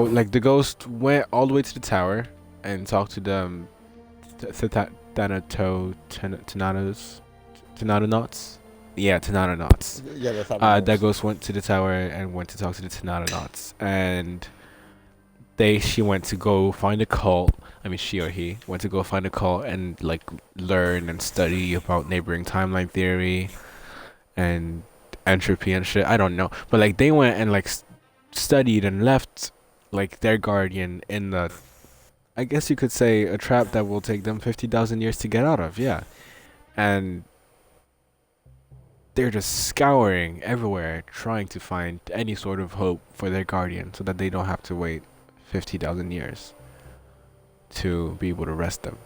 like the ghost went all the way to the tower and talked to them, Tanauts. Yeah, Tanauts. Yeah, that's how it That works. ghost went to the tower and went to talk to the Tanauts, and she went to go find a cult. I mean, she or he went to go find a cult and like learn and study about neighboring timeline theory and entropy and shit. I don't know, but like they went and like studied and left like their guardian in the, I guess you could say, a trap that will take them 50,000 years to get out of. Yeah, and they're just scouring everywhere trying to find any sort of hope for their guardian so that they don't have to wait 50,000 years to be able to rest them.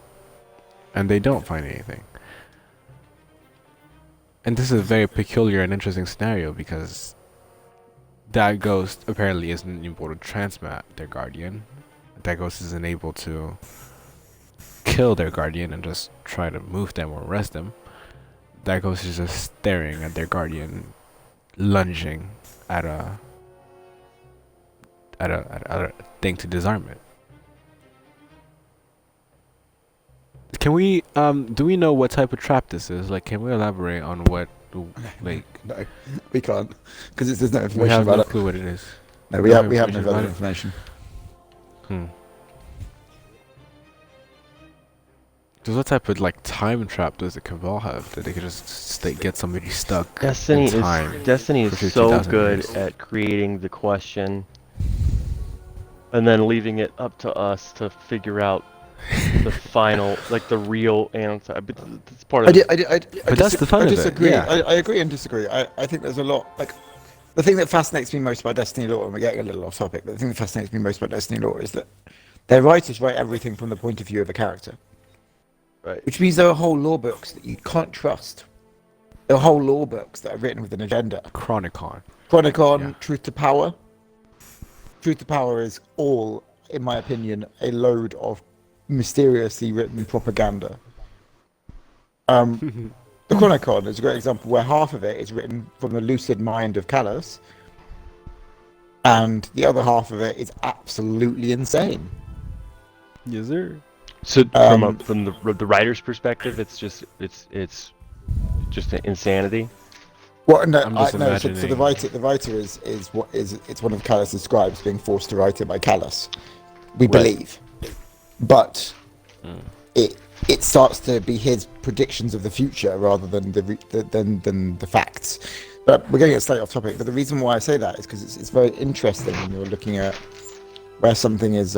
and they don't find anything. And this is a very peculiar and interesting scenario because that ghost apparently isn't able to transmat their guardian. That ghost isn't able to kill their guardian and just try to move them or arrest them. That ghost is just staring at their guardian, lunging at a thing to disarm it. Can we do we know what type of trap this is? Like, can we elaborate on what, like? No, we can't, because there's no We information have about no it. clue what it is. No, we no have no information further about it? information. So what type of like time trap does the Cabal have that they could just get somebody stuck Destiny in time? Destiny for is so 50,000 good years? at creating the question and then leaving it up to us to figure out the final, like the real answer. But it's part of. But that's the fun I of it, disagree. yeah. I agree and disagree. I think there's a lot, like, the thing that fascinates me most about Destiny lore, and we're getting a little off topic, but the thing that fascinates me most about Destiny lore is that their writers write everything from the point of view of a character. Right. Which means there are whole lore books that you can't trust. There are whole lore books that are written with an agenda. Chronicon. Chronicon, Yeah. Truth to Power. Truth to Power is all, in my opinion, a load of mysteriously written propaganda. The Chronicon is a great example where half of it is written from the lucid mind of Callus, and the other half of it is absolutely insane. Yes, sir. So from the writer's perspective, it's just insanity. Well, no, I'm just so the imagining- writer is what is it's one of Callus's scribes being forced to write it by Callus. We Right. believe, but it starts to be his predictions of the future rather than than the facts. But we're getting slightly off topic. But the reason why I say that is because it's very interesting when you're looking at where something is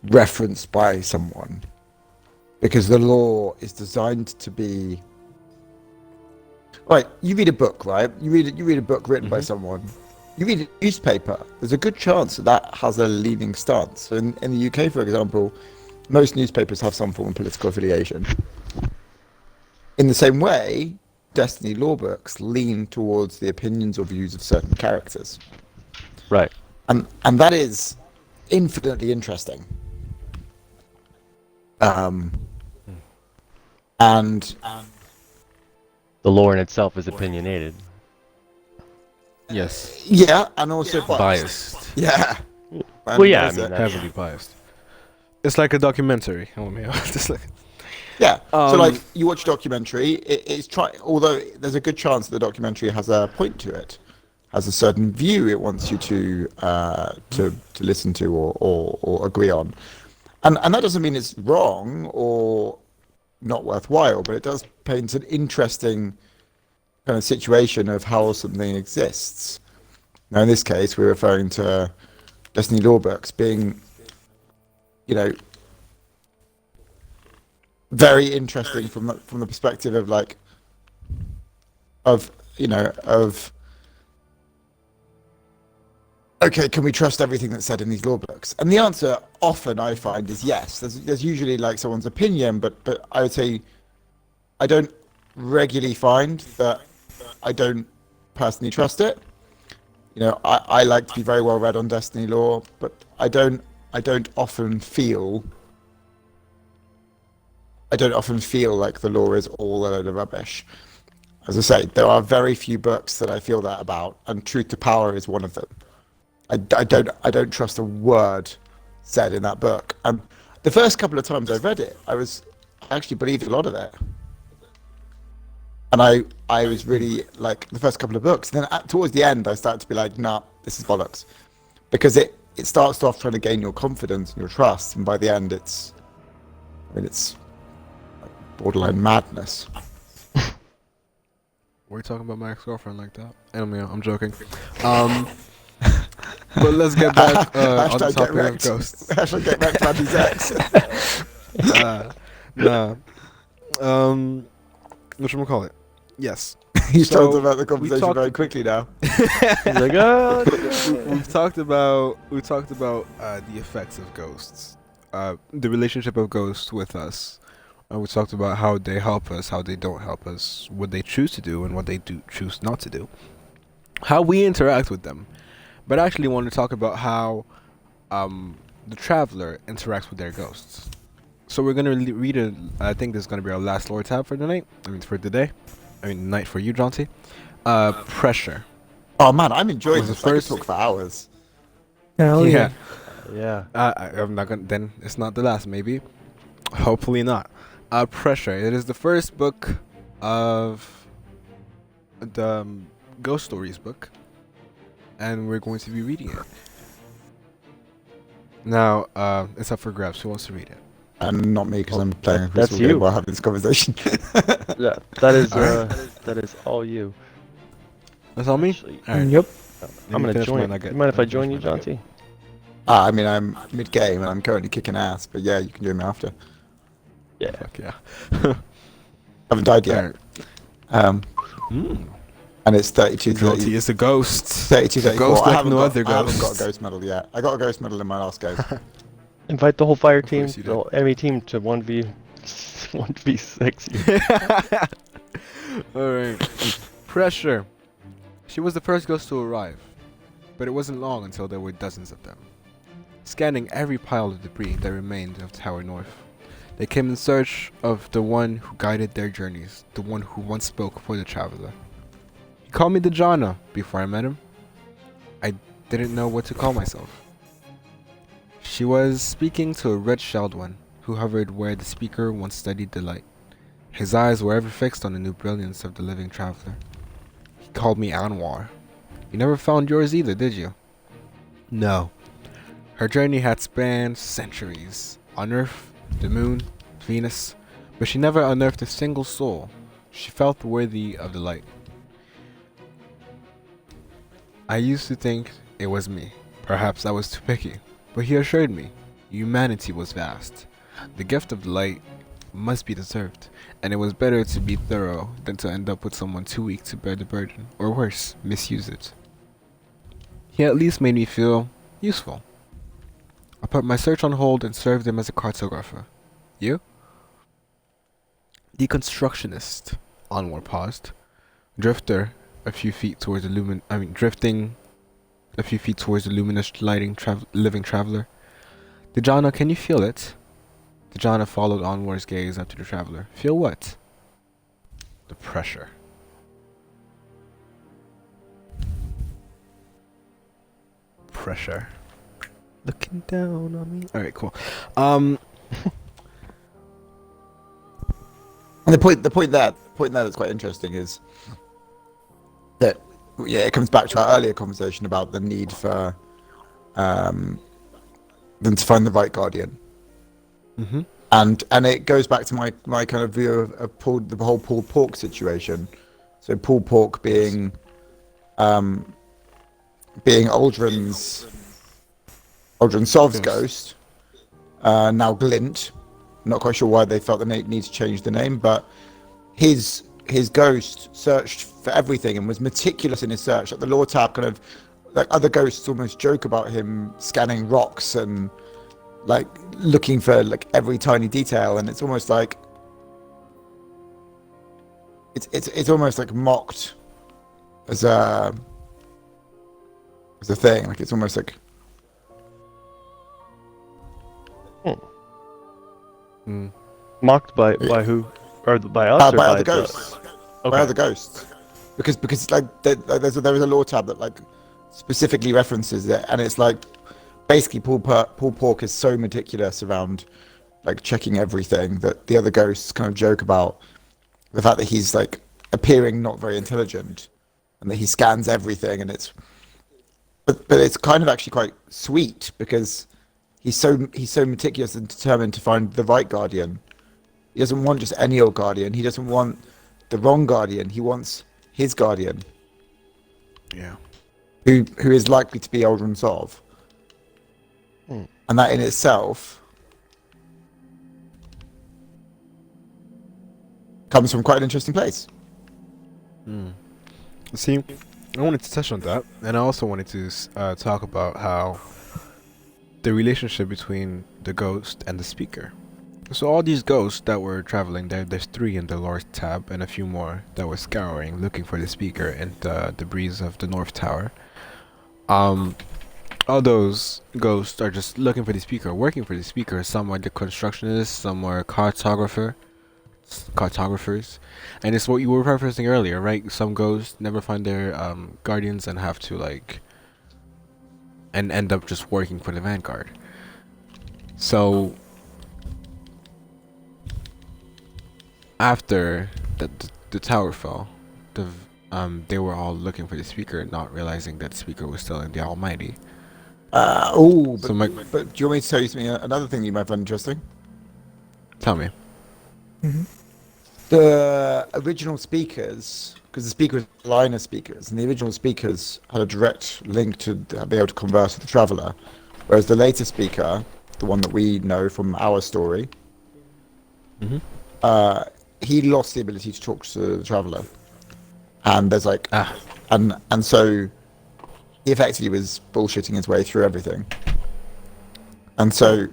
referenced by someone, because the law is designed to be right. You read a book, right? You read a book written by someone. You read a newspaper. There's a good chance that has a leaning stance. So in the UK, for example, most newspapers have some form of political affiliation. In the same way, Destiny lore books lean towards the opinions or views of certain characters. Right. And that is infinitely interesting. And The lore in itself is opinionated. Yes. yeah, and also Biased. Yeah. Well, yeah, I there's mean, a- that's- Heavily biased. It's like a documentary. Oh man, just like yeah. So Um, like you watch a documentary, although there's a good chance that the documentary has a point to it, has a certain view it wants you to listen to or agree on, and that doesn't mean it's wrong or not worthwhile, but it does paint an interesting kind of situation of how something exists. Now in this case, we're referring to Destiny lore books being, you know, very interesting from the perspective of like, of okay, can we trust everything that's said in these law books? And the answer often I find is yes. There's usually like someone's opinion, but I would say I don't regularly find that I don't personally trust it. You know, I like to be very well read on Destiny lore, but I don't often feel like the lore is all a load of rubbish. As I say, there are very few books that I feel that about, and Truth to Power is one of them. I don't trust a word said in that book. And the first couple of times I read it, I actually believed a lot of it. And I was really like the first couple of books. Then towards the end, I started to be like, nah, this is bollocks, because it starts off trying to gain your confidence and your trust, and by the end, it's like borderline madness. we're talking about my ex-girlfriend like that. I mean, I'm joking. But let's get back on the Hashtag get topic of wrecked. ghosts. Hashtag get wrecked by these ex. Nah. Whatchamacallit? Yes. He's So, told about the we conversation talked- very quickly now. He's like, oh. We've talked about the effects of ghosts. the relationship of ghosts with us. We talked about how they help us, how they don't help us, what they choose to do, and what they do choose not to do. How we interact with them. But I actually want to talk about how the traveler interacts with their ghosts. So we're gonna read a. I think this is gonna be our last lore tab for the night. I mean, for the day. I mean, night for you, Jaunty. Pressure. Oh man, I'm enjoying Was the this. I could first- talk for hours. Hell yeah. Yeah. I'm not gonna. Then it's not the last. Maybe. Hopefully not. Pressure. It is the first book of the Ghost Stories book, and we're going to be reading it. Now, it's up for grabs. Who wants to read it? And not me, because I'm playing a that's crystal game you. while having this conversation. Yeah. That is Alright. that is all you. That's all me. Actually, All right. Yep. I'm gonna finish join. mine, I get- You mind if I finish join you, mine, I get- Jaunty? I mean, I'm mid-game and I'm currently kicking ass, but yeah, you can join me after. Yeah. Fuck yeah. Haven't died yet. Alright. And it's 32 Jaunty 30, is a ghost. 32 A 34. ghost I like haven't no got, other I haven't got ghosts. a ghost medal yet. I got a ghost medal in my last game. Invite the whole fire team, course you the did. whole enemy team to 1v6. Alright. Pressure. She was the first ghost to arrive, but it wasn't long until there were dozens of them. Scanning every pile of debris that remained of Tower North, they came in search of the one who guided their journeys, the one who once spoke for the traveler. He called me Dejana before I met him. I didn't know what to call myself. She was speaking to a red-shelled one who hovered where the speaker once studied the light. His eyes were ever fixed on the new brilliance of the living traveler. He called me Anwar. You never found yours either, did you? No. Her journey had spanned centuries. On Earth, the Moon, Venus, but she never unearthed a single soul. She felt worthy of the light. I used to think it was me. Perhaps I was too picky. But he assured me, humanity was vast. The gift of the light must be deserved, and it was better to be thorough than to end up with someone too weak to bear the burden, or worse, misuse it. He at least made me feel useful. I put my search on hold and served him as a cartographer. You? Deconstructionist. Onward paused. Drifter, a few feet towards the drifting a few feet towards the luminous living traveler. Dejana, can you feel it? Dejana followed Onwar's gaze after the traveler. Feel what? The pressure. Pressure. Looking down on me. Alright, cool. And the point there that's quite interesting is that it comes back to our earlier conversation about the need for them to find the right guardian. Mm-hmm. And it goes back to my kind of view of the whole Paul Pork situation. So Paul Pork being Aldrin's Sov's ghost, now Glint. Not quite sure why they felt the need to change the name, but his ghost searched for everything and was meticulous in his search. Like the lore tab kind of, like other ghosts almost joke about him scanning rocks and like looking for like every tiny detail, and it's almost like it's almost like mocked as a thing. Like it's almost like Mocked by who? Or by us? Or by by other ghosts. Okay. By other ghosts, because like there is a lore tab that like specifically references it, and it's like basically Paul Pork is so meticulous around like checking everything that the other ghosts kind of joke about the fact that he's like appearing not very intelligent and that he scans everything, and but it's kind of actually quite sweet because he's so meticulous and determined to find the right guardian. He doesn't want just any old guardian. He doesn't want the wrong guardian. He wants his guardian, Yeah. who is likely to be Aldrin Sov. And that in itself comes from quite an interesting place. See, I wanted to touch on that, and I also wanted to talk about how the relationship between the ghost, and the speaker. So all these ghosts that were traveling there, there's 3 in the Lore tab, and a few more that were scouring, looking for the speaker in the debris of the North Tower. All those ghosts are just looking for the speaker, working for the speaker. Some are the constructionists, some are cartographers, and it's what you were referencing earlier, right? Some ghosts never find their guardians and have to and end up just working for the Vanguard. So after the tower fell, they were all looking for the speaker, not realizing that the speaker was still in the Almighty. But do you want me to tell you something? Another thing you might find interesting. Tell me. The original speakers, because the speakers were liner speakers, and the original speakers had a direct link to be able to converse with the traveller, whereas the later speaker, the one that we know from our story, he lost the ability to talk to the traveller, and there's and so he effectively was bullshitting his way through everything, and so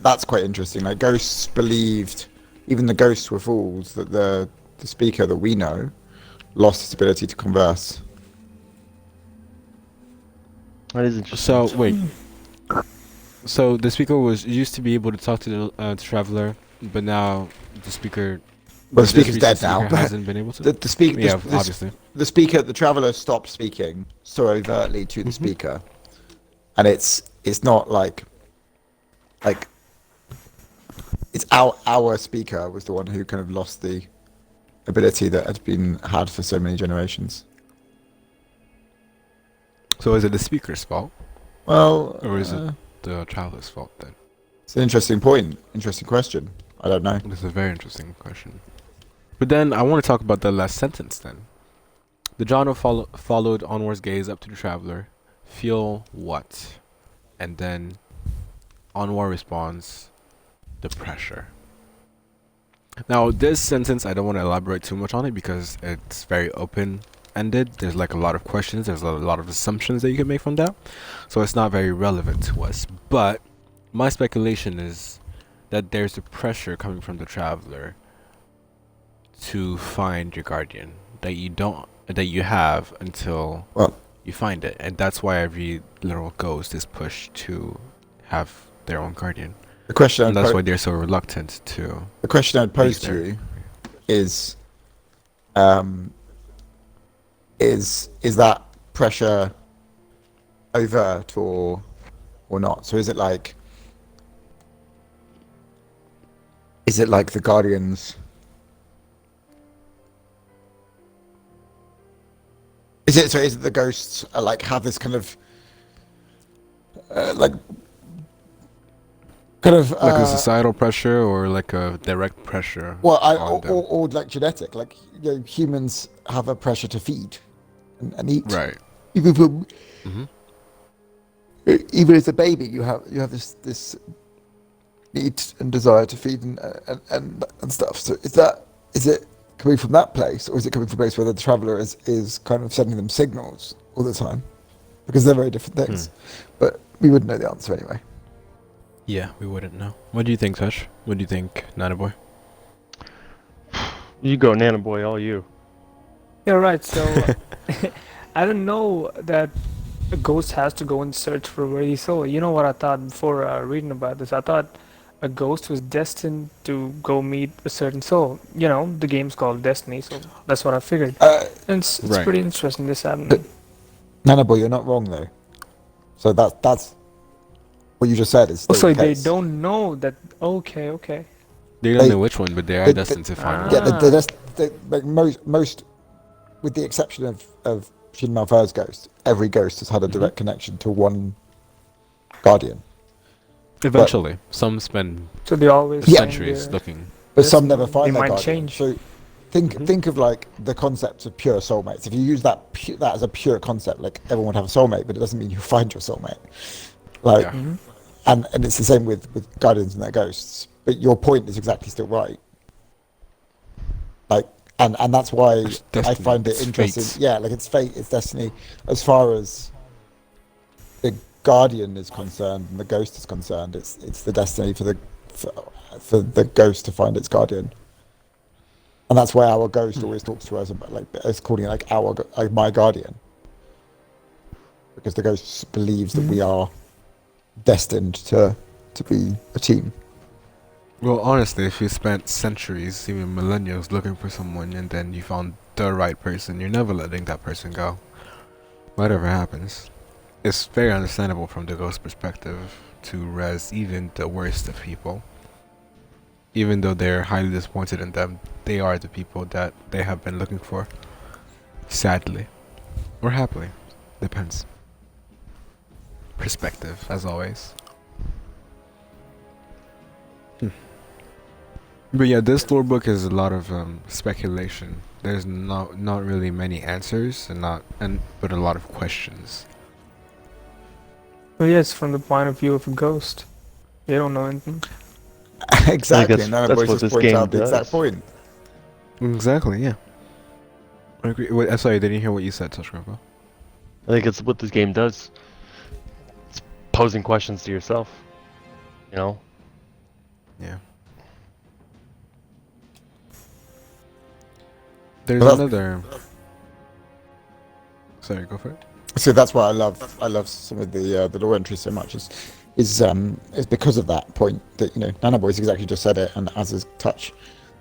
that's quite interesting. Like, ghosts believed, even the ghosts were fools, that the speaker that we know lost his ability to converse. That is interesting. So wait. So the speaker used to be able to talk to the traveler, but now the speaker. Well, the speaker's recent dead now, speaker but hasn't been able to. The speaker, Yeah, obviously. the speaker, the traveller stopped speaking so overtly to the speaker, and it's not like it's our speaker was the one who kind of lost the ability that had been had for so many generations. So is it the speaker's fault, Well, or is it the traveler's fault then? it's an interesting point, interesting question. I don't know. This is a very interesting question. But then I want to talk about the last sentence then. The genre followed Onwar's gaze up to the traveler. Feel what? And then Onwar responds, the pressure. Now this sentence, I don't want to elaborate too much on it because it's very open-ended. There's like a lot of questions. There's a lot of assumptions that you can make from that. So it's not very relevant to us. But my speculation is that there's a pressure coming from the traveler to find your guardian that you have until you find it, and that's why every literal ghost is pushed to have their own guardian. The question, and that's why they're so reluctant to. The question I'd pose to you is that pressure overt or not? So is it like the guardians? Is it the ghosts have this kind of like a societal pressure or like a direct pressure? Well, or like genetic, humans have a pressure to feed and eat. Right. Even from even as a baby, you have this need and desire to feed and stuff. So is it coming from that place, or is it coming from a place where the traveller is kind of sending them signals all the time? Because they're very different things. But we wouldn't know the answer anyway. Yeah, we wouldn't know. What do you think, Tush? What do you think, Nana Boy? You go, Nana Boy, all you. Yeah, right. So I don't know that a ghost has to go and search for a worthy soul. You know what I thought before reading about this? I thought a ghost was destined to go meet a certain soul. You know, the game's called Destiny, so that's what I figured. And it's right. pretty interesting, this happening. Nana Boy, you're not wrong though. So that's what you just said is still So the they case. don't know that. Okay. They don't know which one, but they are destined to find Yeah, one. most, with the exception of Shin Malphur's ghost, every ghost has had a direct connection to one guardian. Eventually, some spend So they always centuries looking. But some never find their might guardian. change. So think of like the concept of pure soulmates. If you use that as a pure concept, like everyone would have a soulmate, but it doesn't mean you find your soulmate. Like, and it's the same with guardians and their ghosts. But your point is exactly still right. Like, and that's why I find it interesting. Fate. Yeah, like it's fate, it's destiny. As far as the guardian is concerned and the ghost is concerned, it's the destiny for the ghost to find its guardian. And that's why our ghost always talks to us about, like, it's calling it like my guardian, because the ghost believes that we are destined to be a team. Well, honestly, if you spent centuries, even millennia, looking for someone and then you found the right person, you're never letting that person go. Whatever happens. It's very understandable from the ghost perspective to res even the worst of people. Even though they're highly disappointed in them, they are the people that they have been looking for. Sadly. Or happily. Depends. Perspective, as always. But yeah, this lore book is a lot of speculation. There's not really many answers, but a lot of questions. Well, yes, from the point of view of a ghost, they don't know anything. Exactly, that's- and Nana that's Boys what just this points game out the exact does. point. Exactly, yeah. I agree. Wait, sorry, I didn't hear what you said, Touch Grandpa. I think it's what this game does. It's posing questions to yourself. You know? Yeah. There's Well, another. Sorry, go for it. So that's why I love some of the lore entries so much. Is because of that point that, you know, Nana Boys exactly just said it, and as is Touch,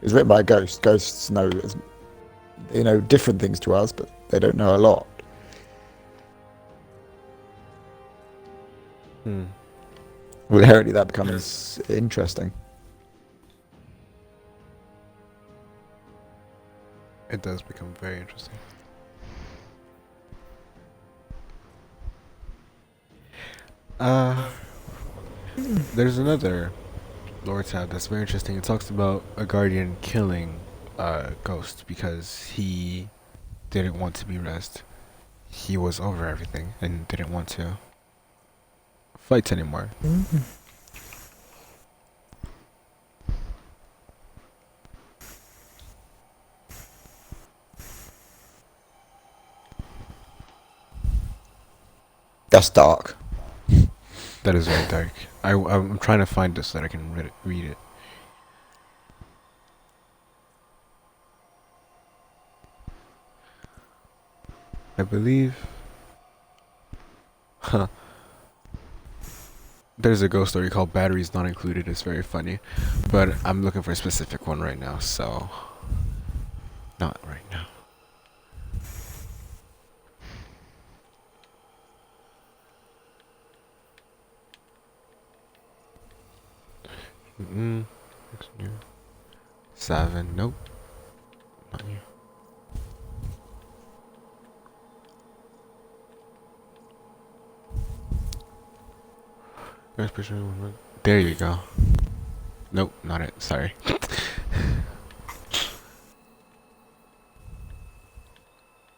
is written by a ghost. Ghosts know, you know, different things to us, but they don't know a lot. Well, inherently that becomes interesting. It does become very interesting. There's another lore tab that's very interesting. It talks about a guardian killing a ghost because he didn't want to be rezzed. He was over everything and didn't want to fight anymore. That's dark. That is very dark. I'm trying to find this so that I can read it. I believe. Huh. There's a ghost story called Batteries Not Included. It's very funny. But I'm looking for a specific one right now, so. Not right now. Next new. 7. Nope. Not you. There you go. Nope, not it. Sorry.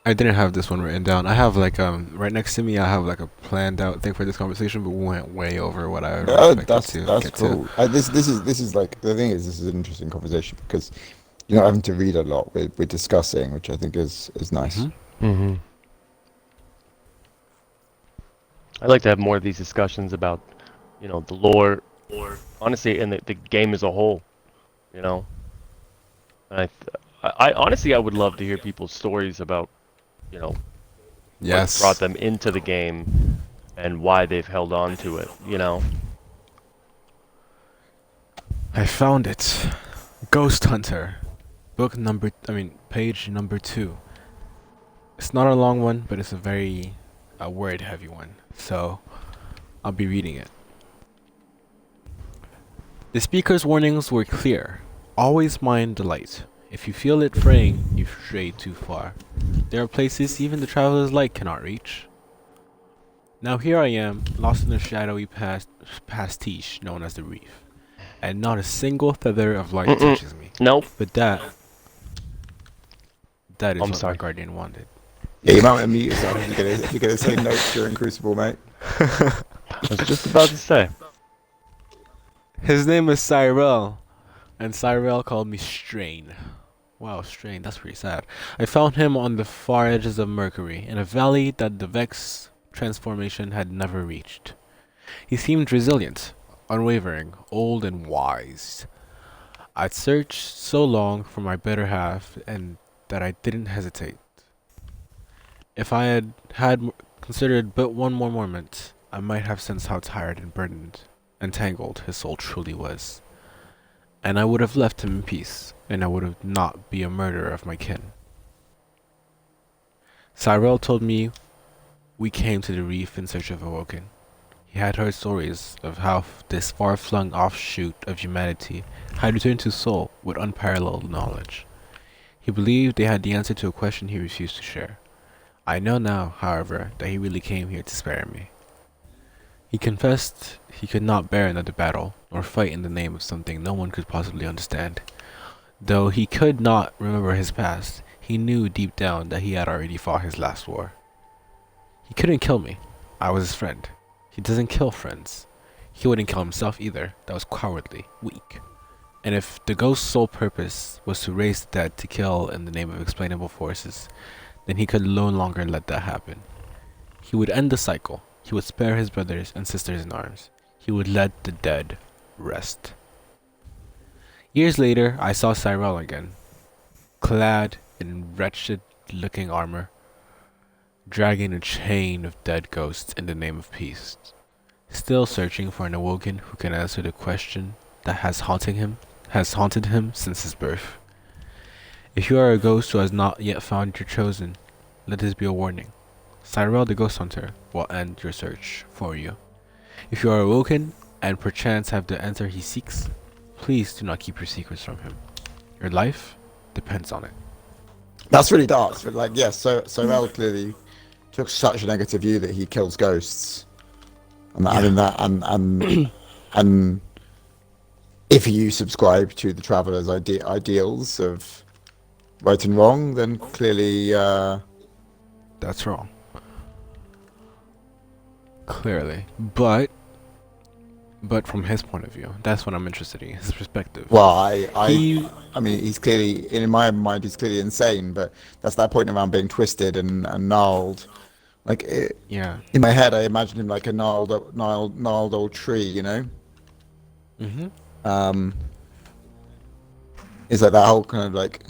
I didn't have this one written down. I have like right next to me. I have like a planned out thing for this conversation, but we went way over what I Oh, expected to that's get cool. This is like, the thing is, this is an interesting conversation because you're not having to read a lot. We're discussing, which I think is nice. Mm-hmm. I like to have more of these discussions about, you know, the lore, honestly, and the game as a whole. You know, and I honestly, I would love to hear people's stories about, you know, Yes. what brought them into the game and why they've held on to it. You know. I found it. Ghost Hunter. Page number 2. It's not a long one, but it's a very word heavy one. So, I'll be reading it. The speaker's warnings were clear. Always mind the light. If you feel it fraying, you've strayed too far. There are places even the traveler's light cannot reach. Now here I am, lost in a shadowy pastiche known as the reef. And not a single feather of light touches me. Nope. But that is I'm what sorry. my guardian wanted. Yeah, you might want to mute yourself if you're going to say notes during Crucible, mate. I was just about to say. His name is Cyrell, and Cyrell called me Strain. Wow, Strain, that's pretty sad. I found him on the far edges of Mercury, in a valley that the Vex transformation had never reached. He seemed resilient, unwavering, old and wise. I'd searched so long for my better half and that I didn't hesitate. If I had considered but one more moment, I might have sensed how tired and burdened, entangled his soul truly was. And I would have left him in peace, and I would have not be a murderer of my kin. Cyril told me we came to the reef in search of Awoken. He had heard stories of how this far-flung offshoot of humanity had returned to Sol with unparalleled knowledge. He believed they had the answer to a question he refused to share. I know now, however, that he really came here to spare me. He confessed he could not bear another battle, or fight in the name of something no one could possibly understand. Though he could not remember his past, he knew deep down that he had already fought his last war. He couldn't kill me. I was his friend. He doesn't kill friends. He wouldn't kill himself either. That was cowardly, weak. And if the ghost's sole purpose was to raise the dead to kill in the name of explainable forces, then he could no longer let that happen. He would end the cycle. He would spare his brothers and sisters in arms. He would let the dead rest. Years later, I saw Cyril again, clad in wretched-looking armor, dragging a chain of dead ghosts in the name of peace, still searching for an awoken who can answer the question that has haunted him since his birth. If you are a ghost who has not yet found your chosen, let this be a warning. Cyril the Ghost Hunter will end your search for you. If you are awoken and perchance have the answer he seeks, please do not keep your secrets from him. Your life depends on it. That's really dark. But like, yes, so Mel clearly took such a negative view that he kills ghosts, and I mean that, and if you subscribe to the traveler's ideals of right and wrong, then clearly That's wrong. Clearly. But from his point of view, that's what I'm interested in, his perspective. well, I mean, he's clearly, in my mind, he's clearly insane. But that's that point around being twisted and gnarled. Like Yeah. in my head, I imagine him like a gnarled old tree, you know. Mm-hmm. It's like that whole kind of like.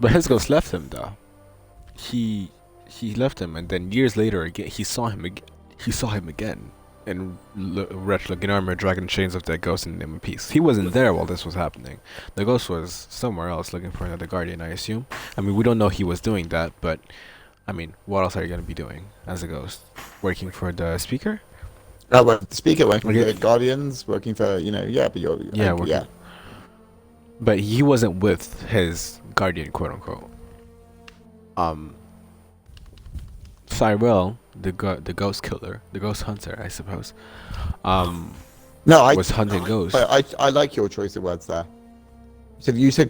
But his ghost left him though. He left him, and then years later again he saw him again in wretched-looking armor, dragging chains of that ghost in the name of peace. He wasn't there while this was happening. The ghost was somewhere else looking for another guardian, I assume. I mean, we don't know he was doing that, but I mean, what else are you gonna be doing as a ghost? Working for the speaker? Well, the speaker working Okay. for the Guardians, working for but you're Yeah, working. But he wasn't with his guardian, quote unquote. Cyril, the ghost killer, the ghost hunter, I suppose, No, I was hunting ghosts. I like your choice of words there. So you said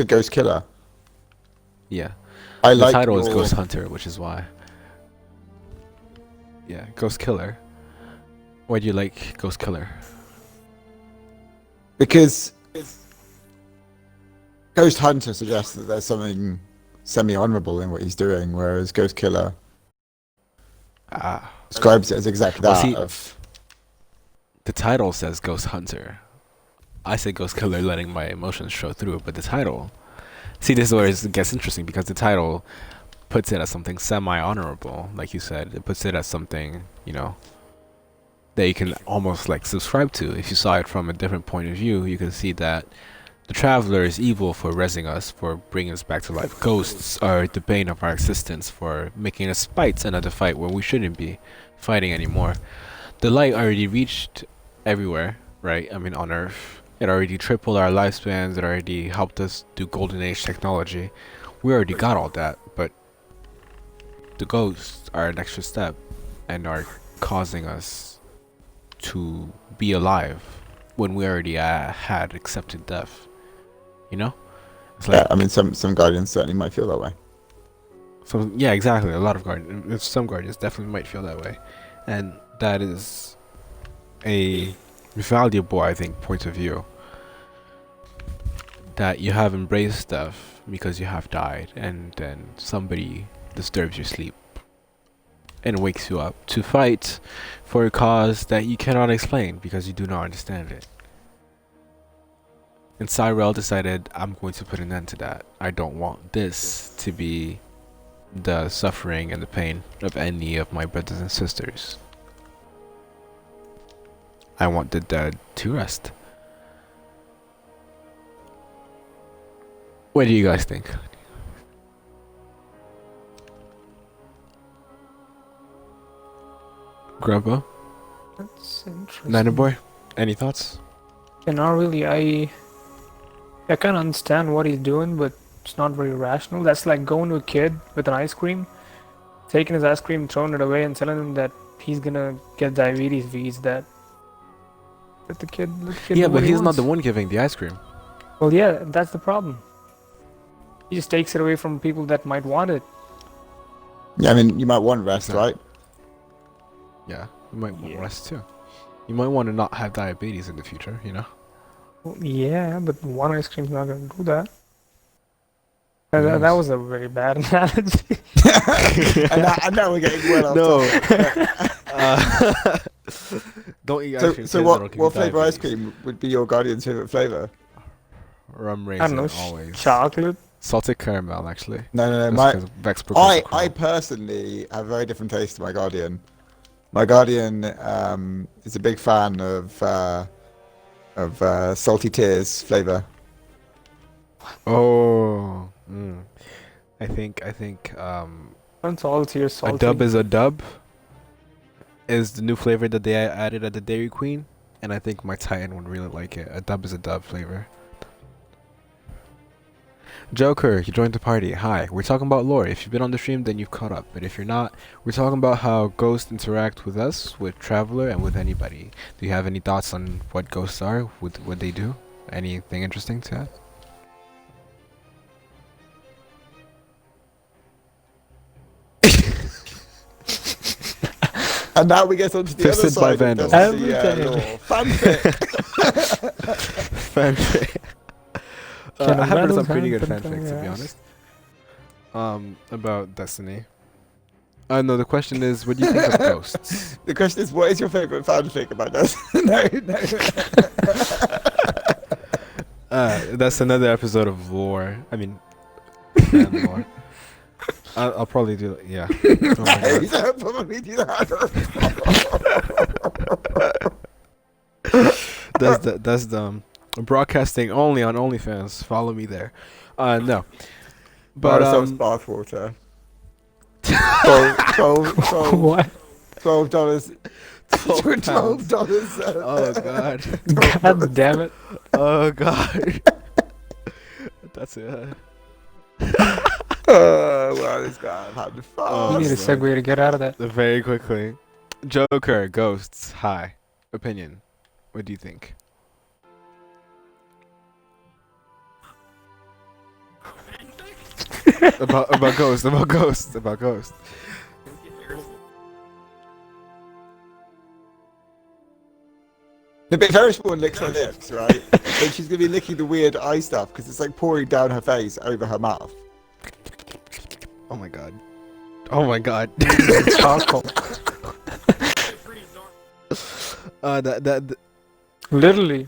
ghost killer. Yeah, I the like title is your- Ghost Hunter, which is why. Yeah, Ghost Killer. Why do you like Ghost Killer? because Ghost Hunter suggests that there's something semi-honorable in what he's doing, whereas Ghost Killer Ah, describes it as exactly Well, that. see- of the title says Ghost Hunter. I say Ghost Killer, letting my emotions show through, but the title. See, this is where it gets interesting because the title puts it as something semi-honorable, like you said. It puts it as something, that you can almost like subscribe to. If you saw it from a different point of view, you can see that the traveler is evil for resing us, for bringing us back to life. Ghosts are the bane of our existence, for making us fight another fight where we shouldn't be fighting anymore. The light already reached everywhere, right? I mean, on Earth. It already tripled our lifespans. It already helped us do golden age technology. We already got all that, but the ghosts are an extra step and are causing us to be alive when we already had accepted death. It's like, yeah, I mean, some Guardians certainly might feel that way. so yeah, exactly. A lot of guardians, some guardians definitely might feel that way, and that is a valuable, I think, point of view. That you have embraced death because you have died, and then somebody disturbs your sleep, and wakes you up to fight for a cause that you cannot explain because you do not understand it. And Cyrell decided, I'm going to put an end to that. I don't want this to be the suffering and the pain of any of my brothers and sisters. I want the dead to rest. What do you guys think? Grandpa? That's interesting. Niner boy? Any thoughts? Yeah, not really. I kind of understand what he's doing, but it's not very rational. That's like going to a kid with an ice cream, taking his ice cream, throwing it away, and telling him that he's gonna get diabetes if he eats that. Let the kid Yeah, do but what he he's not wants. the one giving the ice cream. Well, yeah, that's the problem. He just takes it away from people that might want it. Yeah, I mean, you might want rest, Exactly. right? Yeah, you might want Yeah. rest too. You might want to not have diabetes in the future, you know? Well, yeah, but one ice cream's not gonna do that. Who That knows? was a very bad analogy. and now we're getting well off No. topic. Uh, don't eat ice cream. So kids, that'll what give you flavor ice diabetes. cream would be your guardian's favorite flavor? Rum I don't raisin, know, always. chocolate. Salted caramel, actually. No. Just My 'cause Vex progressive I crawl. personally have a very different taste to my guardian. My guardian is a big fan of salty tears flavor. Oh. I think It's all here a salty. dub is a dub is the new flavor that they added at the Dairy Queen, and I think my Titan would really like it. A dub is a dub flavor. Joker, you joined the party. Hi, we're talking about lore. If you've been on the stream, then you've caught up. But if you're not, we're talking about how ghosts interact with us, with Traveler, and with anybody. Do you have any thoughts on what ghosts are, what they do? Anything interesting to add? And now we get onto the other Fisted by side of vandals. Destiny, Everything. lore. Fanfic. Fanfic. Can I have heard some vandals pretty good have fanfics, to be yes. honest. About Destiny. No, the question is, what do you think of ghosts? The question is, what is your favorite fanfic about us? No. That's another episode of lore. I mean, fan lore. I'll probably do it. Yeah. Oh my God. Don't probably do that. That's the broadcasting only on OnlyFans. Follow me there. No, Buy but ourselves bathwater. $12. £12. $12. Oh God. God damn it. Oh God. That's it. Oh, well, this guy had You fun. need a segue to get out of that. Very quickly. Joker, ghosts. Hi. Opinion. What do you think? about ghosts. About ghosts. About ghosts. The bit very small licks her lips, right? And she's gonna be licking the weird eye stuff because it's like pouring down her face over her mouth. Oh my God. Oh my God. Charcoal. That Literally.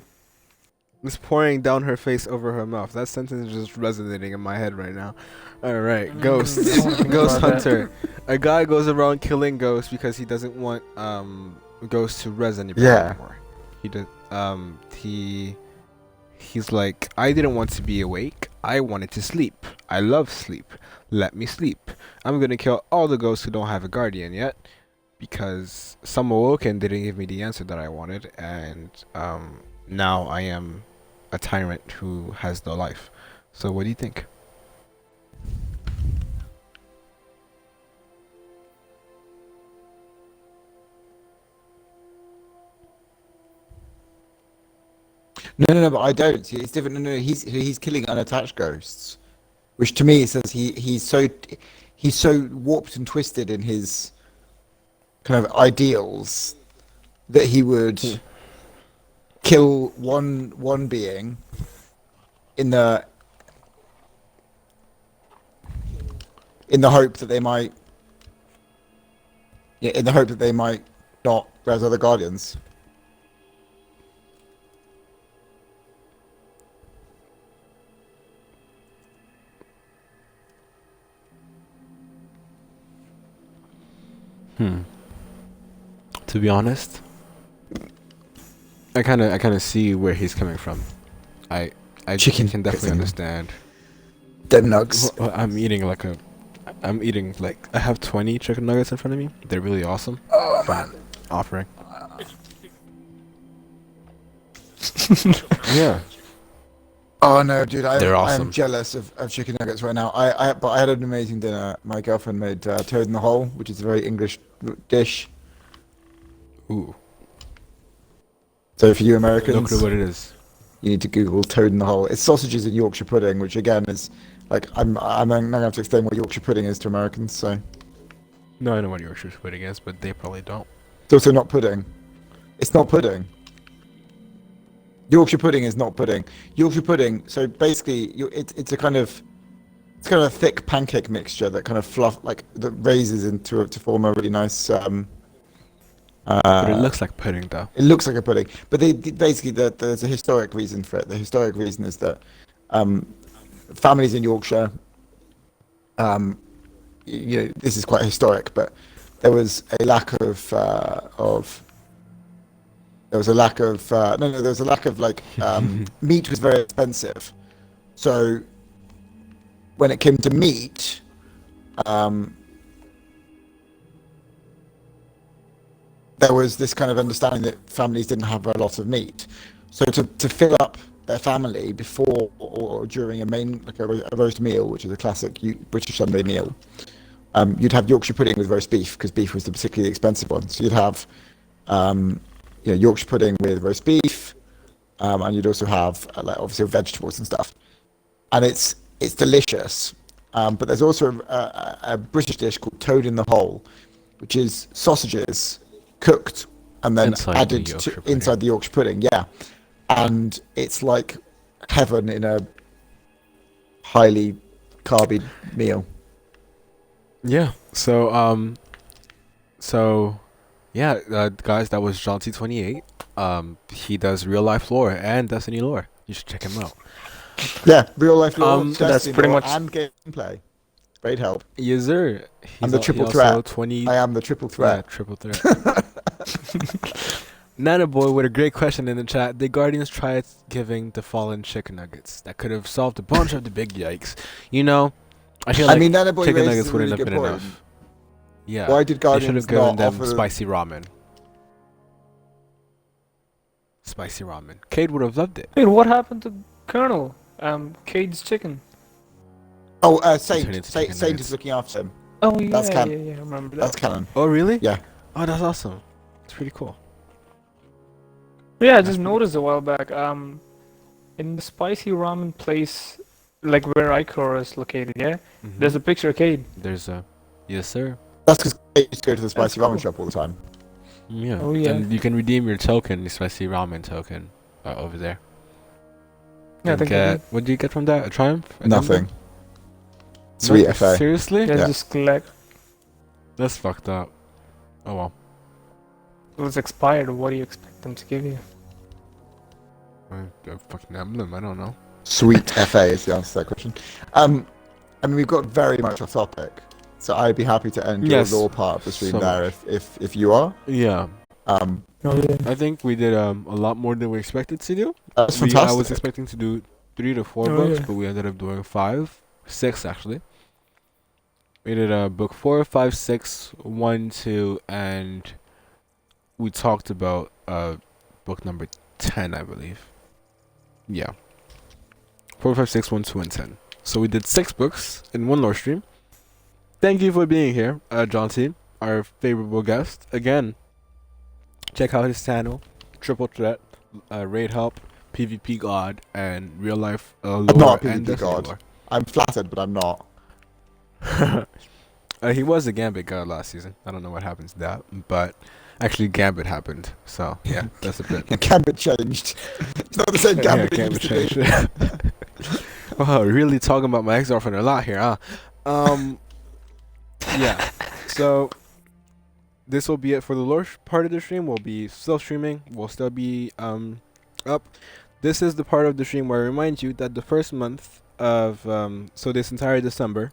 is pouring down her face over her mouth. That sentence is just resonating in my head right now. All right, ghosts. I don't think Ghost about that. hunter. A guy goes around killing ghosts because he doesn't want ghosts to res anybody Yeah. anymore. He's like, I didn't want to be awake. I wanted to sleep. I love sleep. Let me sleep. I'm gonna kill all the ghosts who don't have a guardian yet, because some awoke and didn't give me the answer that I wanted, and now I am a tyrant who has no life. So what do you think? No, but I don't. See, it's different. No, he's killing unattached ghosts, which to me says he's so warped and twisted in his kind of ideals that he would kill one being in the hope that they might Yeah, in the hope that they might not res other guardians. To be honest, I kind of see where he's coming from. I Chicken can definitely nuggets. understand. Dem nugs. Well, I'm eating like I have 20 chicken nuggets in front of me. They're really awesome. Oh man. Offering. Yeah. Oh no, dude! They're I awesome. am jealous of chicken nuggets right now. But I had an amazing dinner. My girlfriend made toad in the hole, which is a very English dish. Ooh. So for you No Americans, clue what it is. you need to Google toad in the hole. It's sausages and Yorkshire pudding, which again is like I'm gonna have to explain what Yorkshire pudding is to Americans. So No, I know what Yorkshire pudding is, but they probably don't. it's also not pudding. It's not pudding. Yorkshire pudding is not pudding. Yorkshire pudding. So basically, it's a kind of a thick pancake mixture that kind of that raises to form a really nice. But it looks like pudding, though. It looks like a pudding, but basically there's a historic reason for it. The historic reason is that families in Yorkshire, this is quite historic, but there was a lack of meat was very expensive. So when it came to meat, there was this kind of understanding that families didn't have a lot of meat. So to fill up their family before or during a roast meal, which is a classic British Sunday meal, you'd have Yorkshire pudding with roast beef, because beef was the particularly expensive one. So you'd have Yorkshire pudding with roast beef, and you'd also have obviously vegetables and stuff. And it's delicious. But there's also a British dish called toad in the hole, which is sausages cooked and then added inside the Yorkshire pudding. Yeah, and it's like heaven in a highly carby meal. Yeah. So guys, that was John T28. He does real life lore and Destiny lore. You should check him out. Yeah, real life lore, that's pretty much and gameplay. Great help. Yes, sir. I'm the triple threat. I am the triple threat. Yeah, triple threat. Nana Boy with a great question in the chat. The Guardians tried giving the fallen chicken nuggets. That could have solved a bunch of the big yikes. You know, I feel like Nana Boy chicken raises nuggets a wouldn't really have good been point. enough. Yeah. Why did They should Guardians have given not them offer spicy ramen. Spicy ramen. Cade would have loved it. Wait, what happened to Colonel? Cade's chicken. Oh, Turn Saint. into chicken Saint nuggets. is looking after him. Oh yeah, That's canon. yeah, I remember that. That's canon. Oh, really? Yeah. Oh, that's awesome. It's pretty cool. Yeah, I just noticed a while back. In the spicy ramen place, like where Icor is located, yeah, there's a picture of Cade. There's a... Yes, sir. That's because they used to go to the spicy That's ramen cool. shop all the time. Yeah. Oh, yeah. And you can redeem your token, the spicy ramen token, over there. Yeah, I And think I did. what do you get from that? A triumph? A Nothing. number? Sweet No, FA. Seriously? Yeah, Yeah. just collect. That's fucked up. Oh well. It was expired. What do you expect them to give you? A fucking emblem, I don't know. Sweet FA is the answer to that question. I mean, we've got very much off topic, so I'd be happy to end Yes. your law part of the stream So there if you are. Yeah. Oh yeah. I think we did a lot more than we expected to do. That's I fantastic. was expecting to do 3 to 4 Oh, books, yeah. but we ended up doing 5, 6 actually. We did book 4, 5, 6, 1, 2, and we talked about book number 10, I believe. Yeah. 4, 5, 6, 1, 2, and 10. So we did 6 books in one lore stream. Thank you for being here, John T, our favorable guest. Again, check out his channel, Triple Threat, Raid Help, PvP God, and Real Life Lore not and PvP Destiny God. Lore. I'm flattered, but I'm not. He was a Gambit God last season. I don't know what happened to that, but actually Gambit happened. So yeah, that's a bit. Gambit changed. It's not the same Gambit. Yeah, it Gambit used to be. changed. Wow, really talking about my ex-girlfriend a lot here, huh? Yeah. So this will be it for the lore part of the stream. We'll be still streaming. We'll still be up. This is the part of the stream where I remind you that the first month of so this entire December,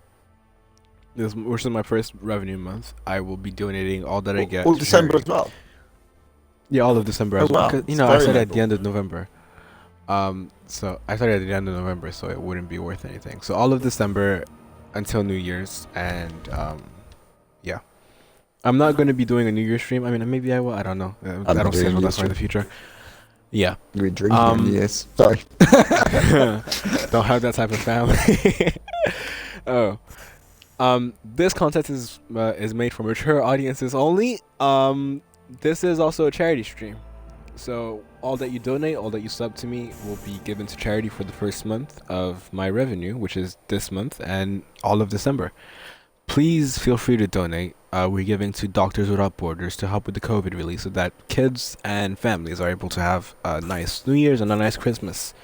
which is my first revenue month, I will be donating all that I get. All to December charity. as well. Yeah, all of December as Oh, well. wow. 'Cause, It's I very started at noble. the end of November. So I started at the end of November, so it wouldn't be worth anything. So all of December until New Year's, and yeah. I'm not going to be doing a New Year's stream. I mean, maybe I will. I don't know. I not don't doing a schedule New that far in the future. Yeah. You're drinking years. Sorry. Don't have that type of family. Oh. This content is made for mature audiences only. This is also a charity stream. So all that you donate, all that you sub to me will be given to charity for the first month of my revenue, which is this month and all of December. Please feel free to donate. We're giving to Doctors Without Borders to help with the COVID relief so that kids and families are able to have a nice New Year's and a nice Christmas.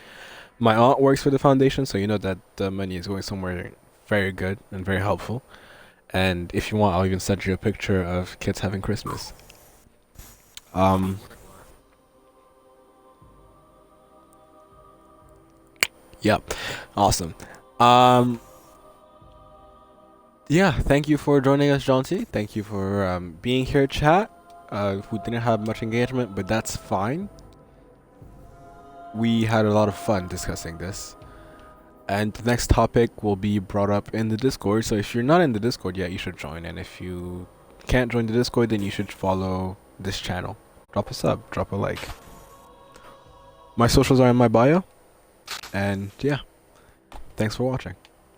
My aunt works for the foundation, so you know that the money is going somewhere very good and very helpful. And if you want, I'll even send you a picture of kids having Christmas. Yep. Awesome. Yeah, thank you for joining us, John T. Thank you for being here, chat. We didn't have much engagement, but that's fine. We had a lot of fun discussing this. And the next topic will be brought up in the Discord. So if you're not in the Discord yet, you should join. And if you can't join the Discord, then you should follow this channel. Drop a sub, drop a like. My socials are in my bio. And yeah, thanks for watching.